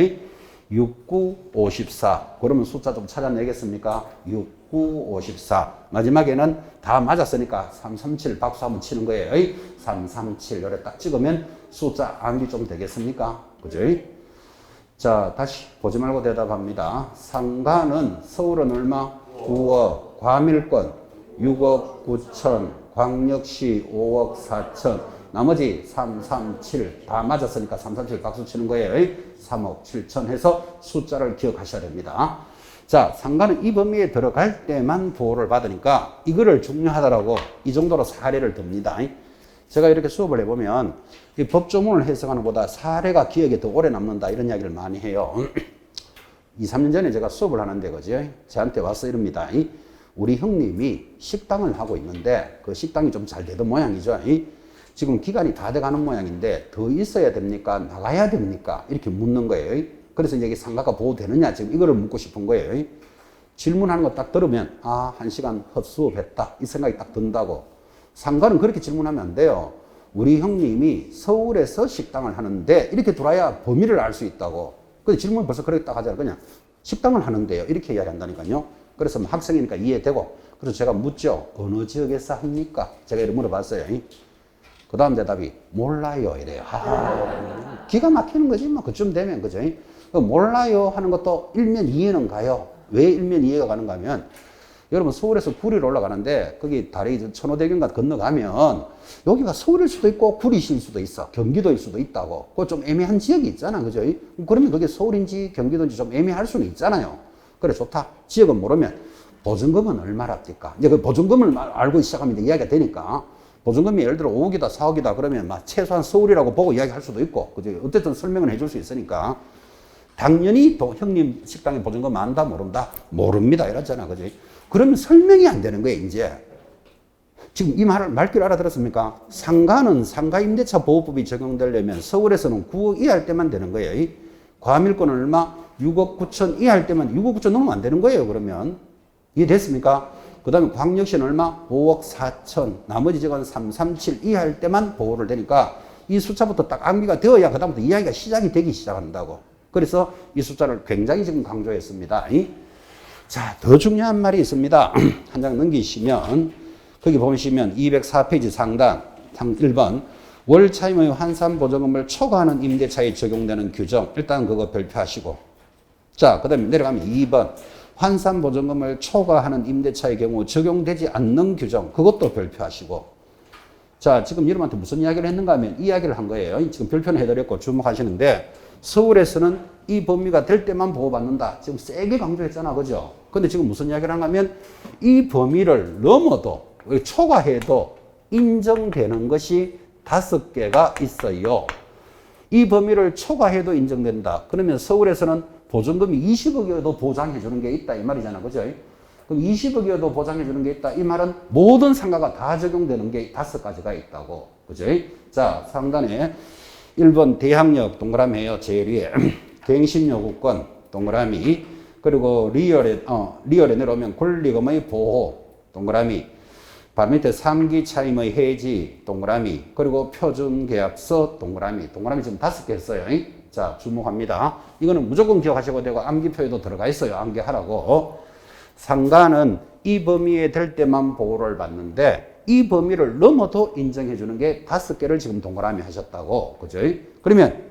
69, 54. 그러면 숫자 좀 찾아내겠습니까? 69, 54. 마지막에는 다 맞았으니까 337 박수 한번 치는 거예요. 337 이렇게 딱 찍으면 숫자 암기 좀 되겠습니까? 그죠? 자, 다시 보지 말고 대답합니다. 상가는 서울은 얼마? 9억. 과밀권 6억 9천, 광역시 5억 4천, 나머지 3, 3, 7 다 맞았으니까 3, 3, 7 박수 치는 거예요. 3억 7천 해서 숫자를 기억하셔야 됩니다. 자, 상가는 이 범위에 들어갈 때만 보호를 받으니까 이거를 중요하다라고 이 정도로 사례를 듭니다. 제가 이렇게 수업을 해보면 이 법조문을 해석하는 것보다 사례가 기억에 더 오래 남는다 이런 이야기를 많이 해요. 2, 3년 전에 제가 수업을 하는데 그죠? 저한테 와서 이럽니다. 우리 형님이 식당을 하고 있는데 그 식당이 좀 잘 되던 모양이죠. 지금 기간이 다 돼가는 모양인데 더 있어야 됩니까? 나가야 됩니까? 이렇게 묻는 거예요. 그래서 이제 상가가 보호되느냐 지금 이거를 묻고 싶은 거예요. 질문하는 거 딱 들으면 아, 1시간 헛수업했다 이 생각이 딱 든다고. 상가는 그렇게 질문하면 안 돼요. 우리 형님이 서울에서 식당을 하는데 이렇게 들어야 범위를 알 수 있다고. 근데 질문 벌써 그렇게 딱 하잖아요. 그냥 식당을 하는데요 이렇게 이야기한다니까요. 그래서 뭐 학생이니까 이해되고. 그래서 제가 묻죠. 어느 지역에서 합니까? 제가 이렇게 물어봤어요. 그 다음 대답이 몰라요 이래요. 아, 기가 막히는 거지 뭐 그쯤 되면 그죠? 몰라요 하는 것도 일면 이해는 가요. 왜 일면 이해가 가는가 하면 여러분 서울에서 구리로 올라가는데 거기 다리 천호대교인가 건너가면 여기가 서울일 수도 있고 구리시일 수도 있어. 경기도일 수도 있다고. 그 좀 애매한 지역이 있잖아. 그죠? 그러면 그게 서울인지 경기도인지 좀 애매할 수는 있잖아요. 그래 좋다. 지역은 모르면 보증금은 얼마랍니까? 이제 그 보증금을 알고 시작하면 이제 이야기가 되니까 보증금이 예를 들어 5억이다 4억이다 그러면 막 최소한 서울이라고 보고 이야기할 수도 있고 그죠? 어쨌든 설명은 해줄 수 있으니까 당연히 또 형님 식당에 보증금 안다 모른다? 모릅니다 이러잖아. 그죠? 그러면 설명이 안 되는 거예요 이제. 지금 이 말귀를 알아들었습니까? 상가는 상가임대차 보호법이 적용되려면 서울에서는 9억 이하일 때만 되는 거예요. 과밀권은 얼마? 6억 9천 이하일 때만 6억 9천 넘으면 안 되는 거예요 그러면. 이해됐습니까? 그 다음에 광역시는 얼마? 5억 4천 나머지 지역은 3, 3, 7 이하일 때만 보호를 되니까 이 숫자부터 딱 암기가 되어야 그 다음부터 이야기가 시작이 되기 시작한다고. 그래서 이 숫자를 굉장히 지금 강조했습니다. 자, 더 중요한 말이 있습니다. 한 장 넘기시면 거기 보시면 204페이지 상단 1번 월 차임의 환산 보증금을 초과하는 임대차에 적용되는 규정 일단 그거 별표하시고 자, 그 다음에 내려가면 2번 환산 보증금을 초과하는 임대차의 경우 적용되지 않는 규정 그것도 별표하시고 자, 지금 여러분한테 무슨 이야기를 했는가 하면 이야기를 한 거예요. 지금 별표는 해드렸고 주목하시는데 서울에서는 이 범위가 될 때만 보호받는다. 지금 세게 강조했잖아. 그죠? 근데 지금 무슨 이야기를 하는가 하면 이 범위를 넘어도 초과해도 인정되는 것이 5개가 있어요. 이 범위를 초과해도 인정된다. 그러면 서울에서는 보증금이 20억이어도 보장해 주는 게 있다 이 말이잖아. 그죠? 그럼 20억이어도 보장해 주는 게 있다. 이 말은 모든 상가가 다 적용되는 게 5가지가 있다고. 그죠? 자, 상단에 1번 대항력 동그라미에요. 제일 위에. 갱신요구권 동그라미. 그리고 리얼에 내려오면 권리금의 보호 동그라미. 바로 밑에 3기 차임의 해지 동그라미. 그리고 표준계약서 동그라미. 동그라미 지금 5개 했어요. 자, 주목합니다. 이거는 무조건 기억하셔도 되고 암기표에도 들어가 있어요. 암기하라고. 상가는 이 범위에 될 때만 보호를 받는데 이 범위를 넘어도 인정해 주는 게 5개를 지금 동그라미 하셨다고. 그죠? 그러면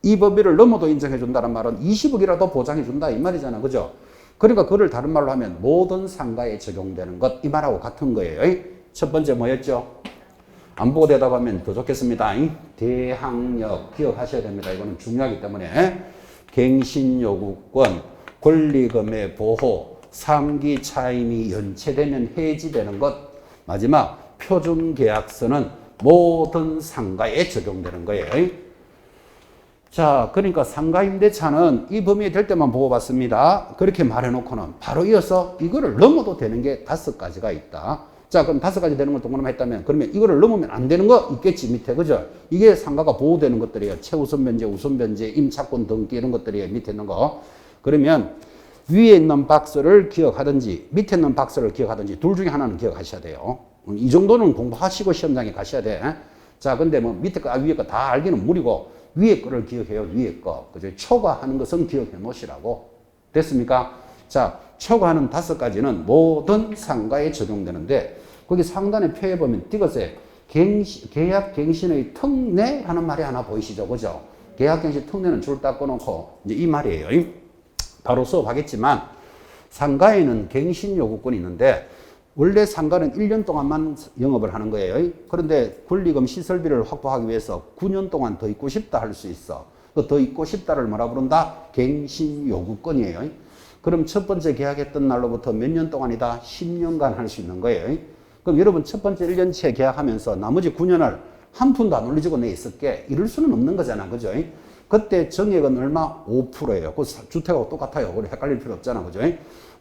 이 범위를 넘어도 인정해 준다는 말은 20억이라도 보장해 준다 이 말이잖아. 그죠? 그러니까 그걸 다른 말로 하면 모든 상가에 적용되는 것 이 말하고 같은 거예요. 첫 번째 뭐였죠? 안 보고 대답하면 더 좋겠습니다. 대항력 기억하셔야 됩니다. 이거는 중요하기 때문에 갱신요구권, 권리금의 보호, 3기 차임이 연체되면 해지되는 것, 마지막 표준계약서는 모든 상가에 적용되는 거예요. 자, 그러니까 상가임대차는 이 범위에 될 때만 보호받습니다. 그렇게 말해놓고는 바로 이어서 이거를 넘어도 되는 게 5가지가 있다. 자, 그럼 5가지 되는 걸 동그라미 했다면 그러면 이거를 넘으면 안 되는 거 있겠지 밑에. 그죠? 이게 상가가 보호되는 것들이에요. 최우선 변제, 우선 변제, 임차권 등기 이런 것들이에요. 밑에 있는 거. 그러면 위에 있는 박스를 기억하든지 밑에 있는 박스를 기억하든지 둘 중에 하나는 기억하셔야 돼요. 이 정도는 공부하시고 시험장에 가셔야 돼. 자, 근데 뭐 밑에 거, 위에 거 다 알기는 무리고 위에 거를 기억해요. 위에 거. 그죠? 초과하는 것은 기억해 놓으시라고. 됐습니까? 자, 초과하는 5가지는 모든 상가에 적용되는데 거기 상단에 표에 보면 띄거세 계약 갱신의 특례 하는 말이 하나 보이시죠? 그죠? 계약 갱신 특례는 줄 닦고 놓고 이제 이 말이에요. 바로 수업하겠지만 상가에는 갱신 요구권이 있는데 원래 상가는 1년 동안만 영업을 하는 거예요. 그런데 권리금 시설비를 확보하기 위해서 9년 동안 더 있고 싶다 할 수 있어. 그 더 있고 싶다를 뭐라 부른다? 갱신요구권이에요. 그럼 첫 번째 계약했던 날로부터 몇 년 동안이다? 10년간 할 수 있는 거예요. 그럼 여러분 첫 번째 1년치에 계약하면서 나머지 9년을 한 푼도 안 올려주고 내 있을게. 이럴 수는 없는 거잖아. 그죠? 그때 정액은 얼마? 5%예요. 그 주택하고 똑같아요. 그래 헷갈릴 필요 없잖아. 그죠?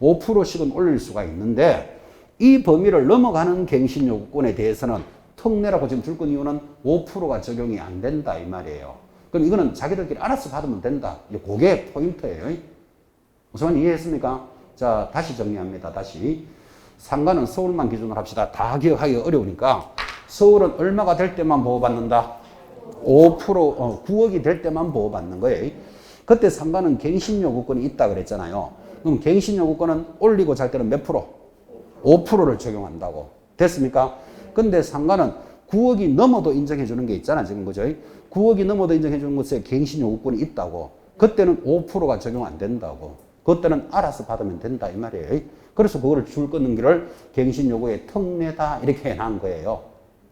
5%씩은 올릴 수가 있는데 이 범위를 넘어가는 갱신요구권에 대해서는 특례라고 지금 줄 건 이유는 5%가 적용이 안 된다 이 말이에요. 그럼 이거는 자기들끼리 알아서 받으면 된다. 그게 포인트예요. 무슨 이해했습니까? 자, 다시 정리합니다. 다시. 상가는 서울만 기준으로 합시다. 다 기억하기 어려우니까 서울은 얼마가 될 때만 보호받는다? 5%, 9억이 될 때만 보호받는 거예요. 그때 상가는 갱신요구권이 있다 그랬잖아요. 그럼 갱신요구권은 올리고 잘 때는 몇 프로? 5%를 적용한다고. 됐습니까? 근데 상가는 9억이 넘어도 인정해 주는 게 있잖아, 지금 그죠? 9억이 넘어도 인정해 주는 것에 갱신요구권이 있다고. 그때는 5%가 적용 안 된다고. 그때는 알아서 받으면 된다, 이 말이에요. 그래서 그거를 줄 끊는 길을 갱신요구의 특례다, 이렇게 해놓은 거예요.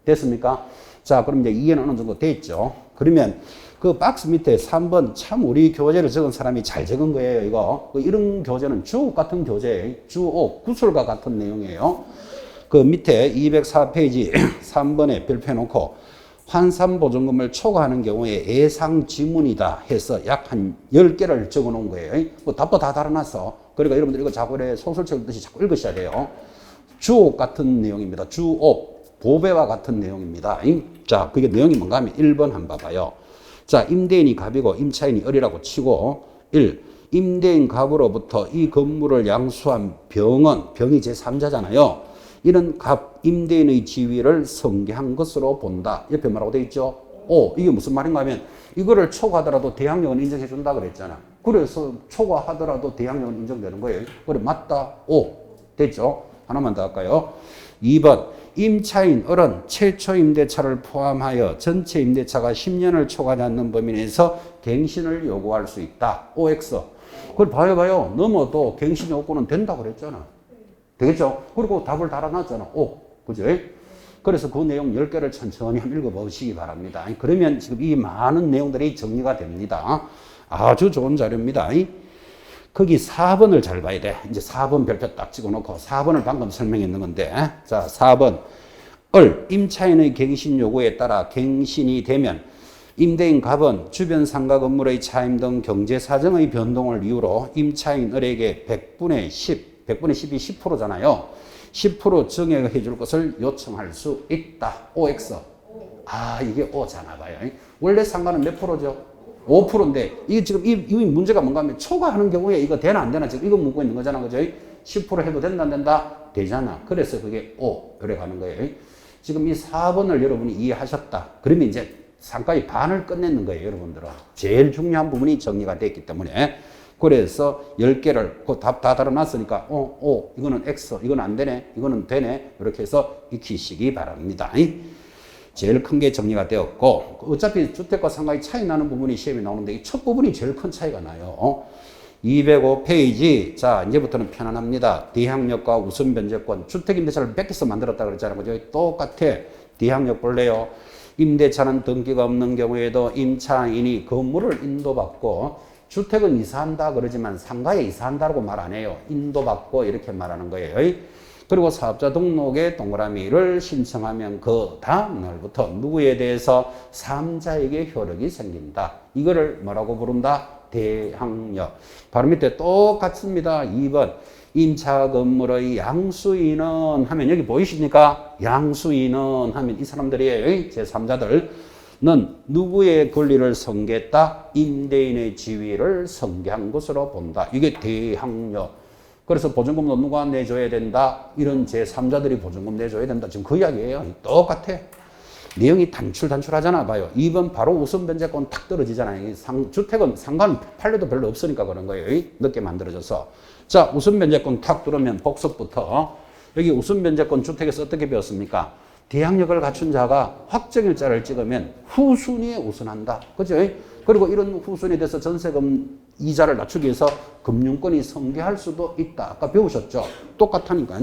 됐습니까? 자, 그럼 이제 이해는 어느 정도 돼 있죠? 그러면 그 박스 밑에 3번 참 우리 교재를 적은 사람이 잘 적은 거예요, 이거. 이런 교재는 주옥 같은 교재예요. 주옥, 구술과 같은 내용이에요. 그 밑에 204페이지 3번에 별표 놓고 환산보증금을 초과하는 경우에 예상 지문이다 해서 약 한 10개를 적어 놓은 거예요. 뭐 답도 다 달아놨어. 그러니까 여러분들 이거 자꾸 소설책 읽듯이 자꾸 읽으셔야 돼요. 주옥 같은 내용입니다. 주옥, 보배와 같은 내용입니다. 자, 그게 내용이 뭔가 하면 1번 한번 봐봐요. 자, 임대인이 갑이고 임차인이 을이라고 치고 1. 임대인 갑으로부터 이 건물을 양수한 병은, 병이 제3자잖아요. 이는 갑, 임대인의 지위를 성계한 것으로 본다. 옆에 뭐라고 되어 있죠? 이게 무슨 말인가 하면 이거를 초과하더라도 대항력은 인정해 준다 그랬잖아. 그래서 초과하더라도 대항력은 인정되는 거예요. 그래, 맞다. 됐죠? 하나만 더 할까요? 2번. 임차인 을은 최초 임대차를 포함하여 전체 임대차가 10년을 초과하지 않는 범위 내에서 갱신을 요구할 수 있다. OX. 그걸 봐요. 넘어도 갱신 요구는 된다고 그랬잖아. 되겠죠? 그리고 답을 달아놨잖아. 그죠? 그래서 그 내용 10개를 천천히 한번 읽어보시기 바랍니다. 그러면 지금 이 많은 내용들이 정리가 됩니다. 아주 좋은 자료입니다. 거기 4번을 잘 봐야 돼. 이제 4번 별표 딱 찍어놓고 4번을 방금 설명했는 건데. 자, 4번. 을, 임차인의 갱신 요구에 따라 갱신이 되면 임대인 갑은 주변 상가 건물의 차임 등 경제 사정의 변동을 이유로 임차인 을에게 100분의 10, 100분의 10이 10%잖아요. 10% 증액해 줄 것을 요청할 수 있다. OX. 이게 O잖아 봐요. 원래 상가는 몇 프로죠? 5%인데, 이게 지금 이 문제가 뭔가 하면 초과하는 경우에 이거 되나 안 되나 지금 이거 묻고 있는 거잖아. 그죠? 10% 해도 된다 안 된다? 되잖아. 그래서 그게 O. 이래 가는 거예요. 지금 이 4번을 여러분이 이해하셨다. 그러면 이제 상가의 반을 끝내는 거예요, 여러분들은. 제일 중요한 부분이 정리가 됐기 때문에. 그래서 10개를 그 답 다 달아놨으니까 이거는 X, 이건 안 되네, 이거는 되네, 이렇게 해서 익히시기 바랍니다. 제일 큰 게 정리가 되었고, 어차피 주택과 상가의 차이 나는 부분이 시험에 나오는데 이 첫 부분이 제일 큰 차이가 나요. 205페이지. 자, 이제부터는 편안합니다. 대항력과 우선 변제권. 주택임대차를 뺏겨서 만들었다 그랬잖아요. 그죠? 똑같아. 대항력 볼래요. 임대차는 등기가 없는 경우에도 임차인이 건물을 인도받고, 주택은 이사한다 그러지만 상가에 이사한다고 말 안 해요. 인도받고 이렇게 말하는 거예요. 그리고 사업자 등록에 동그라미를 신청하면 그 다음 날부터 누구에 대해서 3자에게 효력이 생긴다. 이거를 뭐라고 부른다? 대항력. 바로 밑에 똑같습니다. 2번. 임차 건물의 양수인은 하면 여기 보이십니까? 양수인은 하면 이 사람들이에요. 제3자들은 누구의 권리를 성계했다? 임대인의 지위를 성계한 것으로 본다. 이게 대항력. 그래서 보증금도 누가 내줘야 된다? 이런 제3자들이 보증금 내줘야 된다. 지금 그 이야기예요. 똑같아. 내용이 단출하잖아. 봐요. 2번 바로 우선 변제권 탁 떨어지잖아요. 주택은 상가는 판례도 별로 없으니까 그런 거예요. 늦게 만들어져서. 자, 우선 변제권 탁 들어오면 복습부터 여기 우선 변제권 주택에서 어떻게 배웠습니까? 대항력을 갖춘 자가 확정일자를 찍으면 후순위에 우선한다. 그죠? 그리고 이런 후순위에 대해서 전세금 이자를 낮추기 위해서 금융권이 성계할 수도 있다. 아까 배우셨죠? 똑같으니까.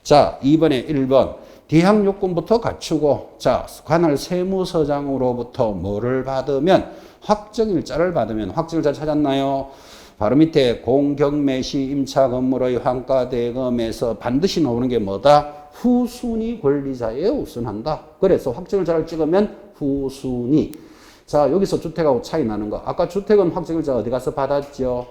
자, 2번에 1번. 대항 요건부터 갖추고, 자, 관할 세무서장으로부터 뭐를 받으면, 확정일자를 받으면, 확정일자 찾았나요? 바로 밑에 공경매시 임차 건물의 환가대금에서 반드시 나오는 게 뭐다? 후순위 권리자에 우선한다. 그래서 확정일자를 찍으면 후순위. 자, 여기서 주택하고 차이 나는 거. 아까 주택은 확정일자 어디 가서 받았죠?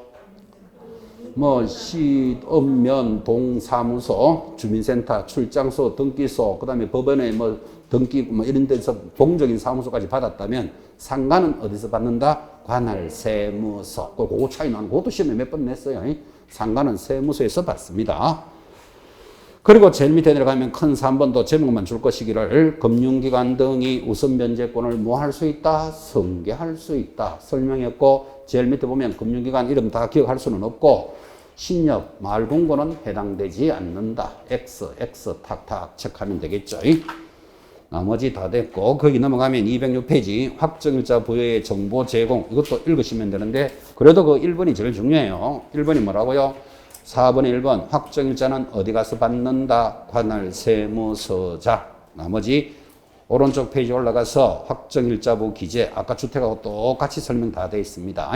뭐, 시, 읍면, 동사무소, 주민센터, 출장소, 등기소, 그 다음에 법원에 뭐, 등기, 뭐, 이런 데서 공적인 사무소까지 받았다면, 상가는 어디서 받는다? 관할 세무서. 그거 차이 나는 거. 그것도 시험에 몇 번 냈어요. 상가는 세무서에서 받습니다. 그리고 제일 밑에 내려가면 큰 3번도 제목만 줄 것이기를 금융기관 등이 우선 면제권을 뭐 할 수 있다? 승계할 수 있다. 설명했고, 제일 밑에 보면 금융기관 이름 다 기억할 수는 없고, 신협, 말공고는 해당되지 않는다. X 탁탁 체크하면 되겠죠. 나머지 다 됐고, 거기 넘어가면 206페이지 확정일자 부여의 정보 제공, 이것도 읽으시면 되는데, 그래도 그 1번이 제일 중요해요. 1번이 뭐라고요? 4번에 1번 확정일자는 어디 가서 받는다? 관할 세무서자. 나머지 오른쪽 페이지 올라가서 확정일자부 기재, 아까 주택하고 똑같이 설명 다 되어 있습니다.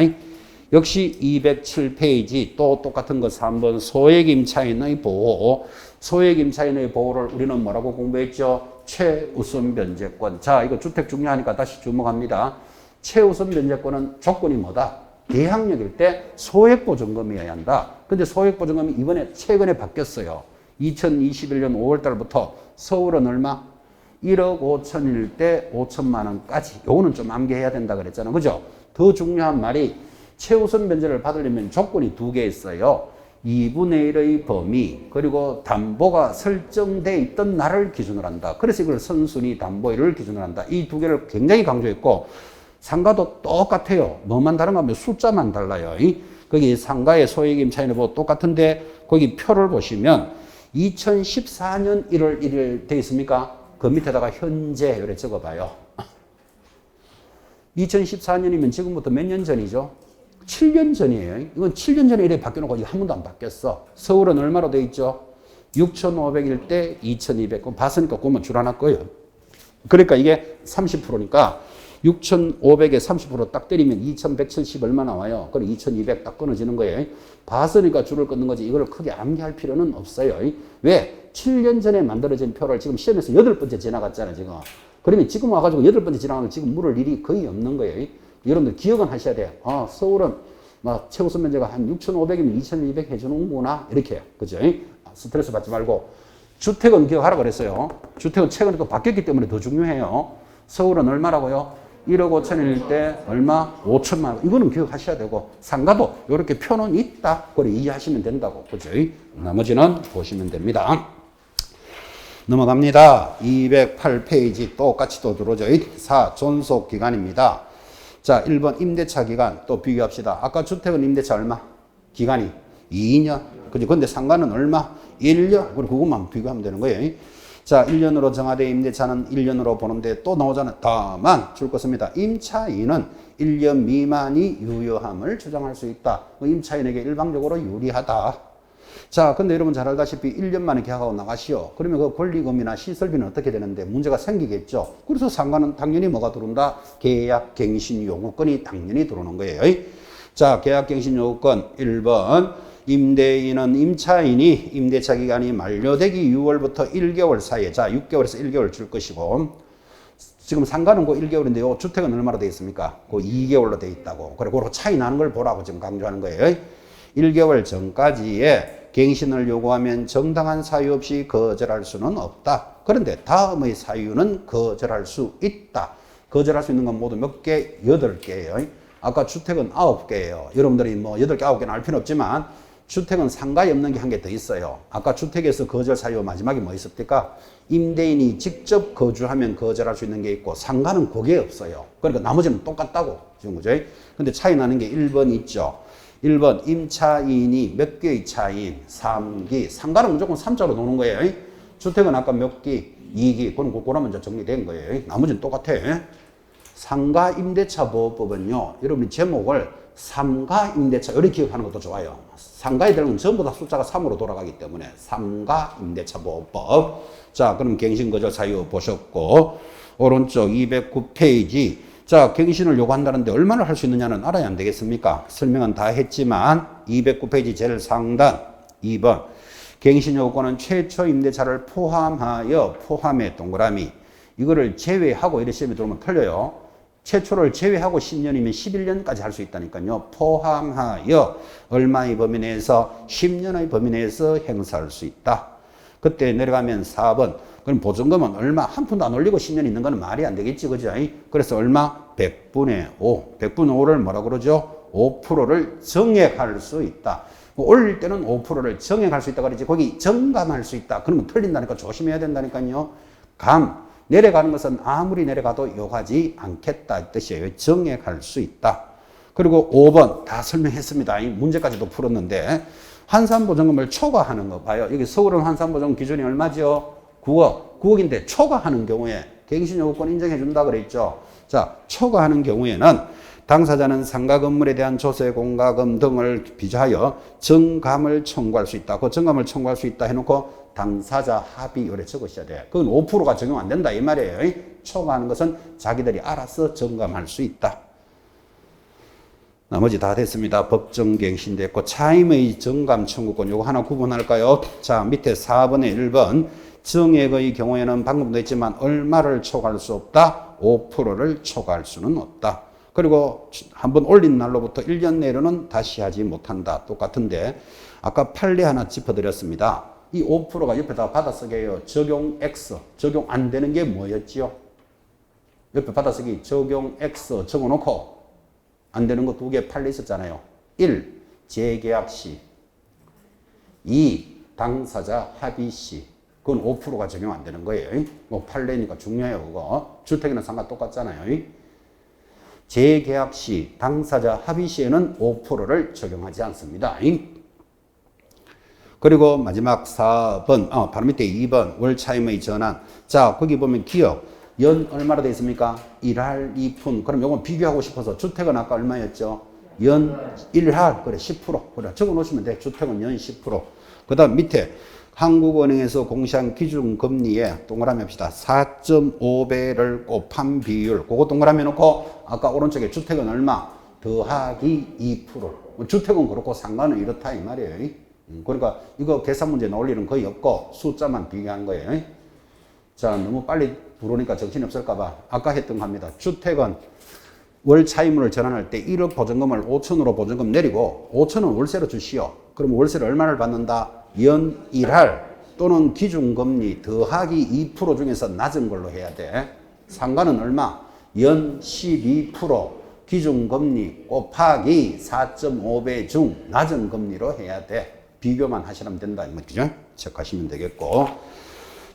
역시 207페이지 또 똑같은 거 3번 소액임차인의 보호. 소액임차인의 보호를 우리는 뭐라고 공부했죠? 최우선 면제권. 자, 이거 주택 중요하니까 다시 주목합니다. 최우선 면제권은 조건이 뭐다? 대항력일 때 소액보증금이어야 한다. 근데 소액보증금이 이번에 최근에 바뀌었어요. 2021년 5월 달부터 서울은 얼마? 1억 5천일 때 5천만 원까지. 요거는 좀 암기해야 된다 그랬잖아. 그죠? 더 중요한 말이 최우선 면제를 받으려면 조건이 두 개 있어요. 2분의 1의 범위, 그리고 담보가 설정돼 있던 날을 기준으로 한다. 그래서 이걸 선순위 담보일을 기준으로 한다. 이 두 개를 굉장히 강조했고, 상가도 똑같아요. 뭐만 다른가 하면 숫자만 달라요. 거기 상가의 소액임차인을 보고 똑같은데, 거기 표를 보시면 2014년 1월 1일 돼 있습니까? 그 밑에다가 현재 이렇게 적어봐요. 2014년이면 지금부터 몇 년 전이죠? 7년 전이에요. 이건 7년 전에 이래 바뀌어놓고 한 번도 안 바뀌었어. 서울은 얼마로 돼 있죠? 6,500일 때 2,200. 그럼 봤으니까 그거만 줄여놨고요. 그러니까 이게 30%니까 6,500에 30% 딱 때리면 2,170 얼마 나와요? 그럼 2,200 딱 끊어지는 거예요. 봤으니까 줄을 끊는 거지. 이걸 크게 암기할 필요는 없어요. 왜? 7년 전에 만들어진 표를 지금 시험에서 8번째 지나갔잖아요, 지금. 그러면 지금 와가지고 8번째 지나가면 지금 물을 일이 거의 없는 거예요. 여러분들 기억은 하셔야 돼요. 아, 서울은 막 최우선 면제가 한 6,500이면 2,200 해주는구나. 이렇게. 그죠? 스트레스 받지 말고. 주택은 기억하라 그랬어요. 주택은 최근에 또 바뀌었기 때문에 더 중요해요. 서울은 얼마라고요? 1억 5천일 때 얼마? 5천만 원. 이거는 기억하셔야 되고, 상가도 이렇게 표는 있다. 그래 이해하시면 된다고. 그죠? 나머지는 보시면 됩니다. 넘어갑니다. 208페이지 똑같이 또 들어오죠. 4. 존속기간입니다. 자, 1번 임대차 기간 또 비교합시다. 아까 주택은 임대차 얼마? 기간이 2년. 그죠? 근데 상가는 얼마? 1년. 그리고 그것만 비교하면 되는 거예요. 자, 1년으로 정하된 임대차는 1년으로 보는데 또 나오잖아요. 다만 줄 것입니다. 임차인은 1년 미만이 유효함을 주장할 수 있다. 임차인에게 일방적으로 유리하다. 자, 근데 여러분 잘 알다시피 1년 만에 계약하고 나가시오. 그러면 그 권리금이나 시설비는 어떻게 되는데 문제가 생기겠죠. 그래서 상가는 당연히 뭐가 들어온다? 계약 갱신 요구권이 당연히 들어오는 거예요. 자, 계약 갱신 요구권 1번. 임대인은 임차인이 임대차 기간이 만료되기 6월부터 1개월 사이에, 자, 6개월에서 1개월 줄 것이고, 지금 상가는 그 1개월인데요. 주택은 얼마로 되어 있습니까? 그 2개월로 되어 있다고. 그리고 그 차이 나는 걸 보라고 지금 강조하는 거예요. 1개월 전까지에 갱신을 요구하면 정당한 사유 없이 거절할 수는 없다. 그런데 다음의 사유는 거절할 수 있다. 거절할 수 있는 건 모두 몇 개? 8개예요. 아까 주택은 9개예요. 여러분들이 뭐 8개, 9개는 알 필요는 없지만 주택은 상가에 없는 게 한 개 더 있어요. 아까 주택에서 거절 사유 마지막에 뭐 있었습니까? 임대인이 직접 거주하면 거절할 수 있는 게 있고 상가는 그게 없어요. 그러니까 나머지는 똑같다고. 지금 그죠? 근데 차이 나는 게 1번 있죠. 1번 임차인이 몇 개의 차인? 3기. 상가는 무조건 3자로 노는 거예요. 주택은 아까 몇 기? 2기. 그럼 그거라면 이제 정리된 거예요. 나머지는 똑같아. 상가 임대차 보호법은요. 여러분이 제목을 삼가 임대차 이렇게 기억하는 것도 좋아요. 상가에 들어가면 전부 다 숫자가 3으로 돌아가기 때문에 삼가 임대차 보호법. 자, 그럼 갱신거절 사유 보셨고 오른쪽 209페이지. 자, 갱신을 요구한다는데 얼마나 할 수 있느냐는 알아야 안 되겠습니까? 설명은 다 했지만 209페이지 제일 상단 2번. 갱신 요건은 최초 임대차를 포함해 동그라미. 이거를 제외하고 이렇게 시험에 들어오면 틀려요. 최초를 제외하고 10년이면 11년까지 할 수 있다니까요. 포함하여 얼마의 범위 내에서 10년의 범위 내에서 행사할 수 있다. 그때 내려가면 4번. 그럼 보증금은 얼마? 한 푼도 안 올리고 10년 있는 거는 말이 안 되겠지. 그죠? 그래서 얼마? 100분의 5. 100분의 5를 뭐라 그러죠? 5%를 정액할 수 있다. 올릴 때는 5%를 정액할 수 있다 그러지. 거기 정감할 수 있다. 그러면 틀린다니까 조심해야 된다니까요. 내려가는 것은 아무리 내려가도 요구하지 않겠다 이 뜻이에요. 정액할 수 있다. 그리고 5번 다 설명했습니다. 이 문제까지도 풀었는데 환산보증금을 초과하는 거 봐요. 여기 서울은 환산보증금 기준이 얼마죠? 9억. 9억인데 초과하는 경우에 갱신요구권 인정해 준다 그랬죠. 자, 초과하는 경우에는 당사자는 상가 건물에 대한 조세, 공과금 등을 비조하여 정감을 청구할 수 있다. 그 정감을 청구할 수 있다 해놓고 당사자 합의 요래 적으셔야 돼. 그건 5%가 적용 안 된다 이 말이에요. 초과하는 것은 자기들이 알아서 정감할 수 있다. 나머지 다 됐습니다. 법정 갱신됐고 차임의 정감 청구권 요거 하나 구분할까요? 자, 밑에 4번에 1번 정액의 경우에는 방금도 했지만 얼마를 초과할 수 없다? 5%를 초과할 수는 없다. 그리고 한번 올린 날로부터 1년 내로는 다시 하지 못한다. 똑같은데 아까 판례 하나 짚어드렸습니다. 이 5%가 옆에다 받아쓰기예요. 적용 X. 적용 안 되는 게 뭐였지요? 옆에 받아쓰기 적용 X 적어놓고 안 되는 거 두 개 판례 있었잖아요. 1. 재계약 시. 2. 당사자 합의 시. 그건 5%가 적용 안 되는 거예요. 뭐 판례니까 중요해요. 그거. 주택이나 상가 똑같잖아요. 재계약 시, 당사자 합의 시에는 5%를 적용하지 않습니다. 그리고 마지막 4번, 바로 밑에 2번, 월차임의 전환. 자, 거기 보면 기억. 연 얼마로 되어 있습니까? 1할 2푼. 그럼 요건 비교하고 싶어서 주택은 아까 얼마였죠? 연 1할. 그래, 10%. 그래, 적어 놓으시면 돼. 주택은 연 10%. 그 다음 밑에 한국은행에서 공시한 기준금리에 동그라미 합시다. 4.5배를 곱한 비율. 그거 동그라미 놓고 아까 오른쪽에 주택은 얼마? 더하기 2%. 주택은 그렇고 상가는 이렇다 이 말이에요. 그러니까 이거 계산 문제 나올 일은 거의 없고 숫자만 비교한 거예요. 자, 너무 빨리 부르니까 정신이 없을까봐 아까 했던 겁니다. 주택은 월 차임을 전환할 때 1억 보증금을 5천으로 보증금 내리고 5천은 월세로 주시오. 그럼 월세를 얼마를 받는다? 연 1할 또는 기준금리 더하기 2% 중에서 낮은 걸로 해야 돼. 상가는 얼마? 연 12% 기준금리 곱하기 4.5배 중 낮은 금리로 해야 돼. 비교만 하시면 된다. 그죠? 체크하시면 되겠고.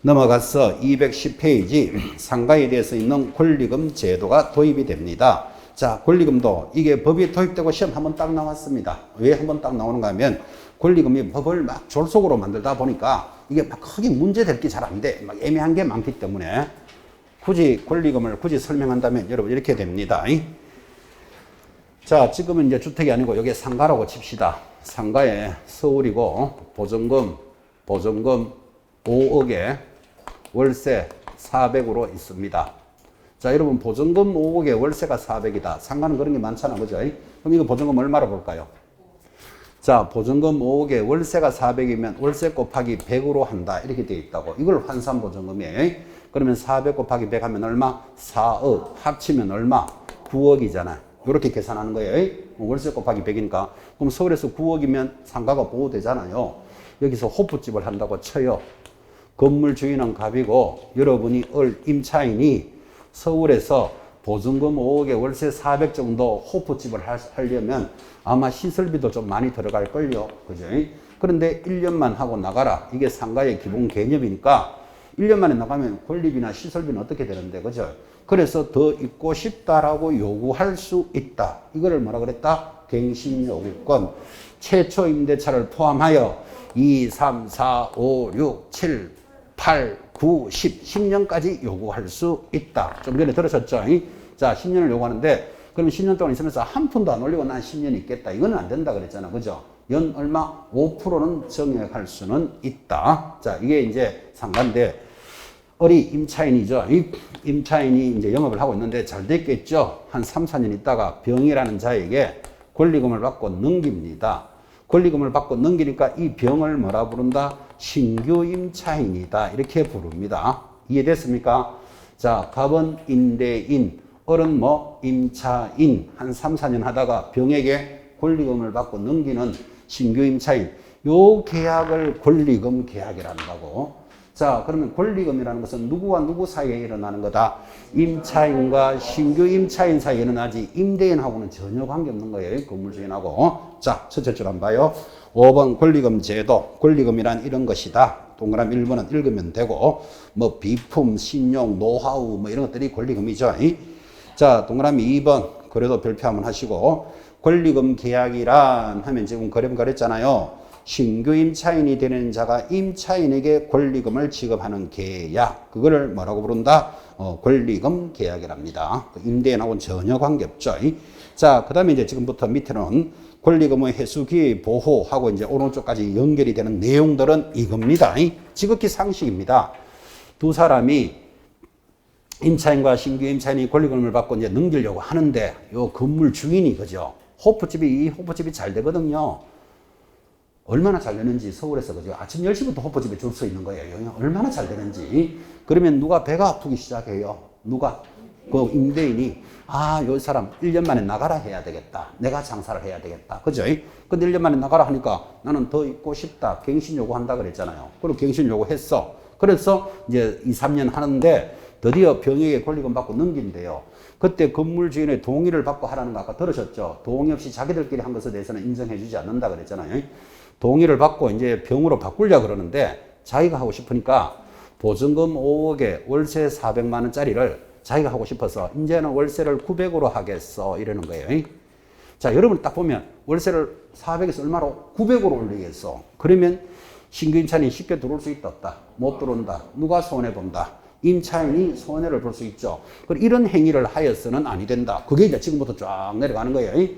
넘어가서 210페이지 상가에 대해서 있는 권리금 제도가 도입이 됩니다. 자, 권리금도 이게 법이 도입되고 시험 한번 딱 나왔습니다. 왜 한번 딱 나오는가 하면 권리금이 법을 막 졸속으로 만들다 보니까 이게 막 크게 문제될 게 잘 안 돼. 막 애매한 게 많기 때문에 굳이 권리금을 굳이 설명한다면 여러분 이렇게 됩니다. 자, 지금은 이제 주택이 아니고 여기 상가라고 칩시다. 상가에 서울이고 보증금 5억에 월세 400으로 있습니다. 자, 여러분 보증금 5억에 월세가 400이다. 상가는 그런 게 많잖아. 그죠? 그럼 이거 보증금 얼마로 볼까요? 자, 보증금 5억에 월세가 400이면 월세 곱하기 100으로 한다. 이렇게 되어 있다고. 이걸 환산보증금이에요. 그러면 400 곱하기 100 하면 얼마? 4억. 합치면 얼마? 9억이잖아. 이렇게 계산하는 거예요. 월세 곱하기 100이니까. 그럼 서울에서 9억이면 상가가 보호되잖아요. 여기서 호프집을 한다고 쳐요. 건물 주인은 갑이고 여러분이 임차인이 서울에서 보증금 5억에 월세 400 정도 호프집을 하려면 아마 시설비도 좀 많이 들어갈걸요. 그죠? 그런데 1년만 하고 나가라. 이게 상가의 기본 개념이니까 1년 만에 나가면 권리비나 시설비는 어떻게 되는데, 그죠? 그래서 더 있고 싶다라고 요구할 수 있다. 이거를 뭐라 그랬다? 갱신요구권. 최초 임대차를 포함하여 2, 3, 4, 5, 6, 7, 8, 9, 10, 10년까지 요구할 수 있다. 좀 전에 들으셨죠? 자, 10년을 요구하는데 그러면 10년 동안 있으면서 한 푼도 안 올리고 난 10년 있겠다. 이건 안 된다 그랬잖아. 그죠? 연 얼마? 5%는 정액할 수는 있다. 자, 이게 이제 상가인데, 어리 임차인이죠. 이 임차인이 이제 영업을 하고 있는데 잘 됐겠죠. 한 3, 4년 있다가 병이라는 자에게 권리금을 받고 넘깁니다. 권리금을 받고 넘기니까 이 병을 뭐라 부른다? 신규 임차인이다. 이렇게 부릅니다. 이해됐습니까? 자, 갑은 임대인, 을은 뭐 임차인. 한 3, 4년 하다가 병에게 권리금을 받고 넘기는 신규 임차인. 요 계약을 권리금 계약이란다고. 자, 그러면 권리금이라는 것은 누구와 누구 사이에 일어나는 거다? 임차인과 신규 임차인 사이에 일어나지 임대인하고는 전혀 관계없는 거예요. 건물주인하고. 자, 첫째 줄 한번 봐요. 5번 권리금 제도. 권리금이란 이런 것이다. 동그라미 1번은 읽으면 되고, 뭐 비품, 신용, 노하우 뭐 이런 것들이 권리금이죠. 자, 동그라미 2번. 그래도 별표 한번 하시고, 권리금 계약이란 하면 지금 그림 그랬잖아요. 신규 임차인이 되는 자가 임차인에게 권리금을 지급하는 계약. 그거를 뭐라고 부른다? 권리금 계약이랍니다. 임대인하고는 전혀 관계없죠. 자, 그 다음에 이제 지금부터 밑에는 권리금의 회수기 보호하고 이제 오른쪽까지 연결이 되는 내용들은 이겁니다. 지극히 상식입니다. 두 사람이 임차인과 신규 임차인이 권리금을 받고 이제 넘기려고 하는데 요 건물 주인이 그죠? 이 호프집이 잘 되거든요. 얼마나 잘 되는지 서울에서 그죠? 아침 10시부터 호프집에 줄 수 있는 거예요. 얼마나 잘 되는지. 그러면 누가 배가 아프기 시작해요? 누가? 그 임대인이 요 사람 1년 만에 나가라 해야 되겠다. 내가 장사를 해야 되겠다. 그죠? 근데 1년 만에 나가라 하니까 나는 더 있고 싶다. 갱신 요구한다 그랬잖아요. 그리고 갱신 요구했어. 그래서 이제 2, 3년 하는데 드디어 병에게 권리금 받고 넘긴대요. 그때 건물 주인의 동의를 받고 하라는 거 아까 들으셨죠? 동의 없이 자기들끼리 한 것에 대해서는 인정해 주지 않는다 그랬잖아요. 동의를 받고 이제 병으로 바꾸려 그러는데 자기가 하고 싶으니까 보증금 5억에 월세 400만 원짜리를 자기가 하고 싶어서 이제는 월세를 900으로 하겠어 이러는 거예요. 자, 여러분 딱 보면 월세를 400에서 얼마로? 900으로 올리겠어. 그러면 신규 임차인이 쉽게 들어올 수 있다 없다? 못 들어온다. 누가 손해본다? 임차인이 손해를 볼 수 있죠. 그리고 이런 행위를 하여서는 아니 된다. 그게 이제 지금부터 쫙 내려가는 거예요.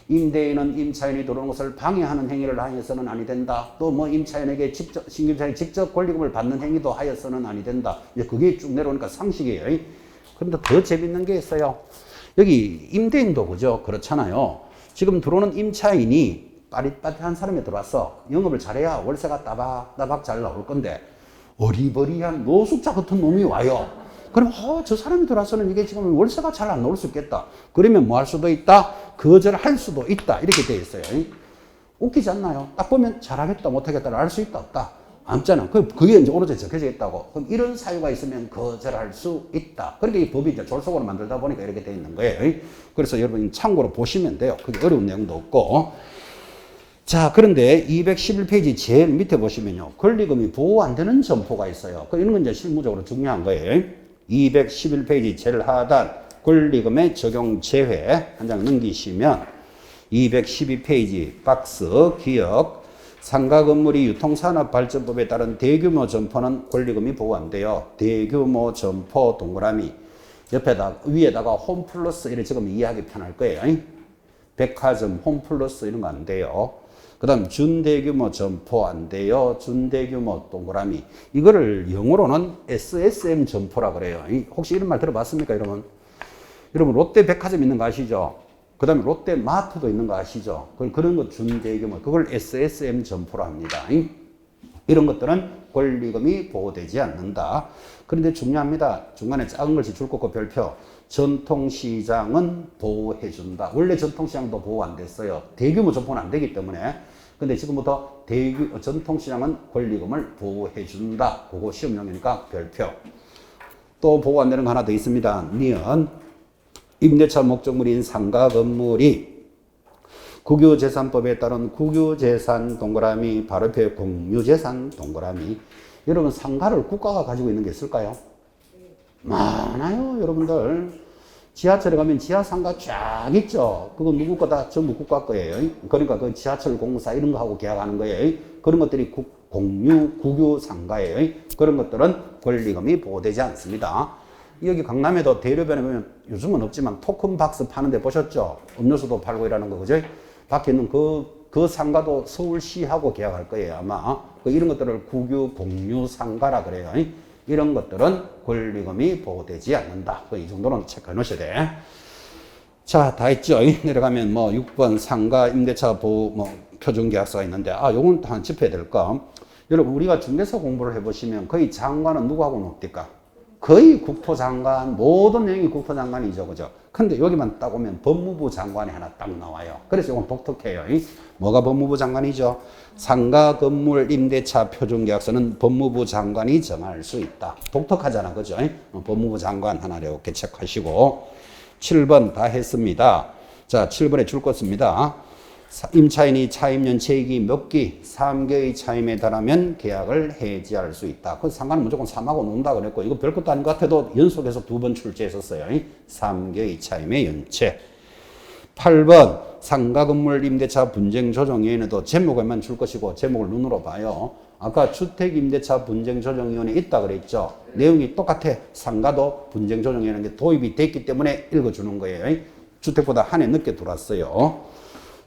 임대인은 임차인이 들어오는 것을 방해하는 행위를 하여서는 아니 된다. 또 뭐 임차인에게 신규 임차인이 직접 권리금을 받는 행위도 하여서는 아니 된다. 이제 그게 쭉 내려오니까 상식이에요. 그런데 더 재밌는 게 있어요. 여기 임대인도 그죠? 그렇잖아요. 지금 들어오는 임차인이 빠릿빠릿한 사람이 들어왔어. 영업을 잘해야 월세가 따박따박 잘 나올 건데 어리버리한 노숙자 같은 놈이 와요. 그럼 저 사람이 들어와서는 이게 지금 월세가 잘 안 나올 수 있겠다. 그러면 뭐 할 수도 있다? 거절할 수도 있다. 이렇게 되어 있어요. 웃기지 않나요? 딱 보면 잘하겠다 못하겠다를 알 수 있다 없다? 없잖아. 그게 이제 오른쪽에 적혀져 있다고. 그럼 이런 사유가 있으면 거절할 수 있다. 그러니까 이 법이 이제 졸속으로 만들다 보니까 이렇게 되어 있는 거예요. 그래서 여러분 참고로 보시면 돼요. 그게 어려운 내용도 없고. 자, 그런데 211페이지 제일 밑에 보시면요. 권리금이 보호 안 되는 점포가 있어요. 이런 건 이제 실무적으로 중요한 거예요. 211페이지 제일 하단 권리금의 적용 제외 한 장 넘기시면 212페이지 박스 기억 상가 건물이 유통산업발전법에 따른 대규모 점포는 권리금이 보호 안 돼요. 대규모 점포 동그라미 위에다가 홈플러스 이렇게 적으면 이해하기 편할 거예요. 백화점 홈플러스 이런 거 안 돼요. 그 다음 준대규모 점포 안 돼요. 준대규모 동그라미. 이거를 영어로는 SSM 점포라 그래요. 혹시 이런 말 들어봤습니까, 여러분? 여러분 롯데 백화점 있는 거 아시죠? 그 다음에 롯데 마트도 있는 거 아시죠? 그런 거 준대규모. 그걸 SSM 점포라 합니다. 이런 것들은 권리금이 보호되지 않는다. 그런데 중요합니다. 중간에 작은 글씨 줄 긋고 별표. 전통시장은 보호해준다. 원래 전통시장도 보호 안 됐어요. 대규모 점포는 안 되기 때문에. 근데 지금부터 전통시장은 권리금을 보호해준다. 그거 시험용이니까 별표. 또 보호 안 되는 거 하나 더 있습니다. 니은 임대차 목적물인 상가 건물이 국유재산법에 따른 국유재산 동그라미 바로 옆에 공유재산 동그라미. 여러분 상가를 국가가 가지고 있는 게 있을까요? 많아요, 여러분들. 지하철에 가면 지하상가 쫙 있죠. 그거 누구 거다? 전부 국가 거예요. 그러니까 그 지하철 공사 이런 거 하고 계약하는 거예요. 그런 것들이 국유 상가예요. 그런 것들은 권리금이 보호되지 않습니다. 여기 강남에도 대로변에 보면 요즘은 없지만 토큰 박스 파는데 보셨죠? 음료수도 팔고 이러는 거, 그죠? 밖에 있는 그 상가도 서울시하고 계약할 거예요, 아마. 이런 것들을 국유 공유 상가라 그래요. 이런 것들은 권리금이 보호되지 않는다. 이 정도는 체크해 놓으셔야 돼. 자, 다 했죠? 내려가면 6번 상가 임대차 보호 표준계약서가 있는데, 요건 다 짚어야 될까? 여러분, 우리가 중개사 공부를 해보시면 거의 장관은 누구하고 높습니까? 거의 국토장관, 모든 내용이 국토장관이죠, 그죠? 근데 여기만 딱 오면 법무부 장관이 하나 딱 나와요. 그래서 이건 독특해요. 뭐가 법무부 장관이죠? 상가 건물 임대차 표준계약서는 법무부 장관이 정할 수 있다. 독특하잖아, 그죠? 법무부 장관 하나 이렇게 체크하시고. 7번 다 했습니다. 자, 7번에 줄 거 씁니다. 임차인이 차임년 체익이 몇 기, 3개의 차임에 달하면 계약을 해지할 수 있다. 그 상관은 무조건 3하고 논다 그랬고, 이거 별것도 아닌 것 같아도 연속해서 2번 출제했었어요. 3개의 차임의 연체. 8번 상가 건물 임대차 분쟁 조정위원회도 제목에만 줄 것이고, 제목을 눈으로 봐요. 아까 주택임대차 분쟁조정위원회 있다 그랬죠. 내용이 똑같아. 상가도 분쟁조정위원회 도입이 됐기 때문에 읽어주는 거예요. 주택보다 한 해 늦게 들어왔어요.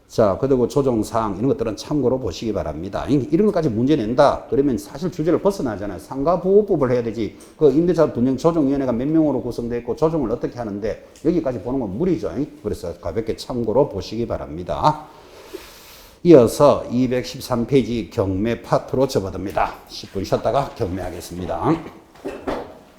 자, 그리고 조정사항 이런 것들은 참고로 보시기 바랍니다. 이런 것까지 문제 낸다 그러면 사실 주제를 벗어나잖아요. 상가보호법을 해야 되지. 그 임대차 분쟁조정위원회가 몇 명으로 구성되어 있고 조정을 어떻게 하는데 여기까지 보는 건 무리죠. 그래서 가볍게 참고로 보시기 바랍니다. 이어서 213페이지 경매 파트로 접어듭니다. 10분 쉬었다가 경매하겠습니다.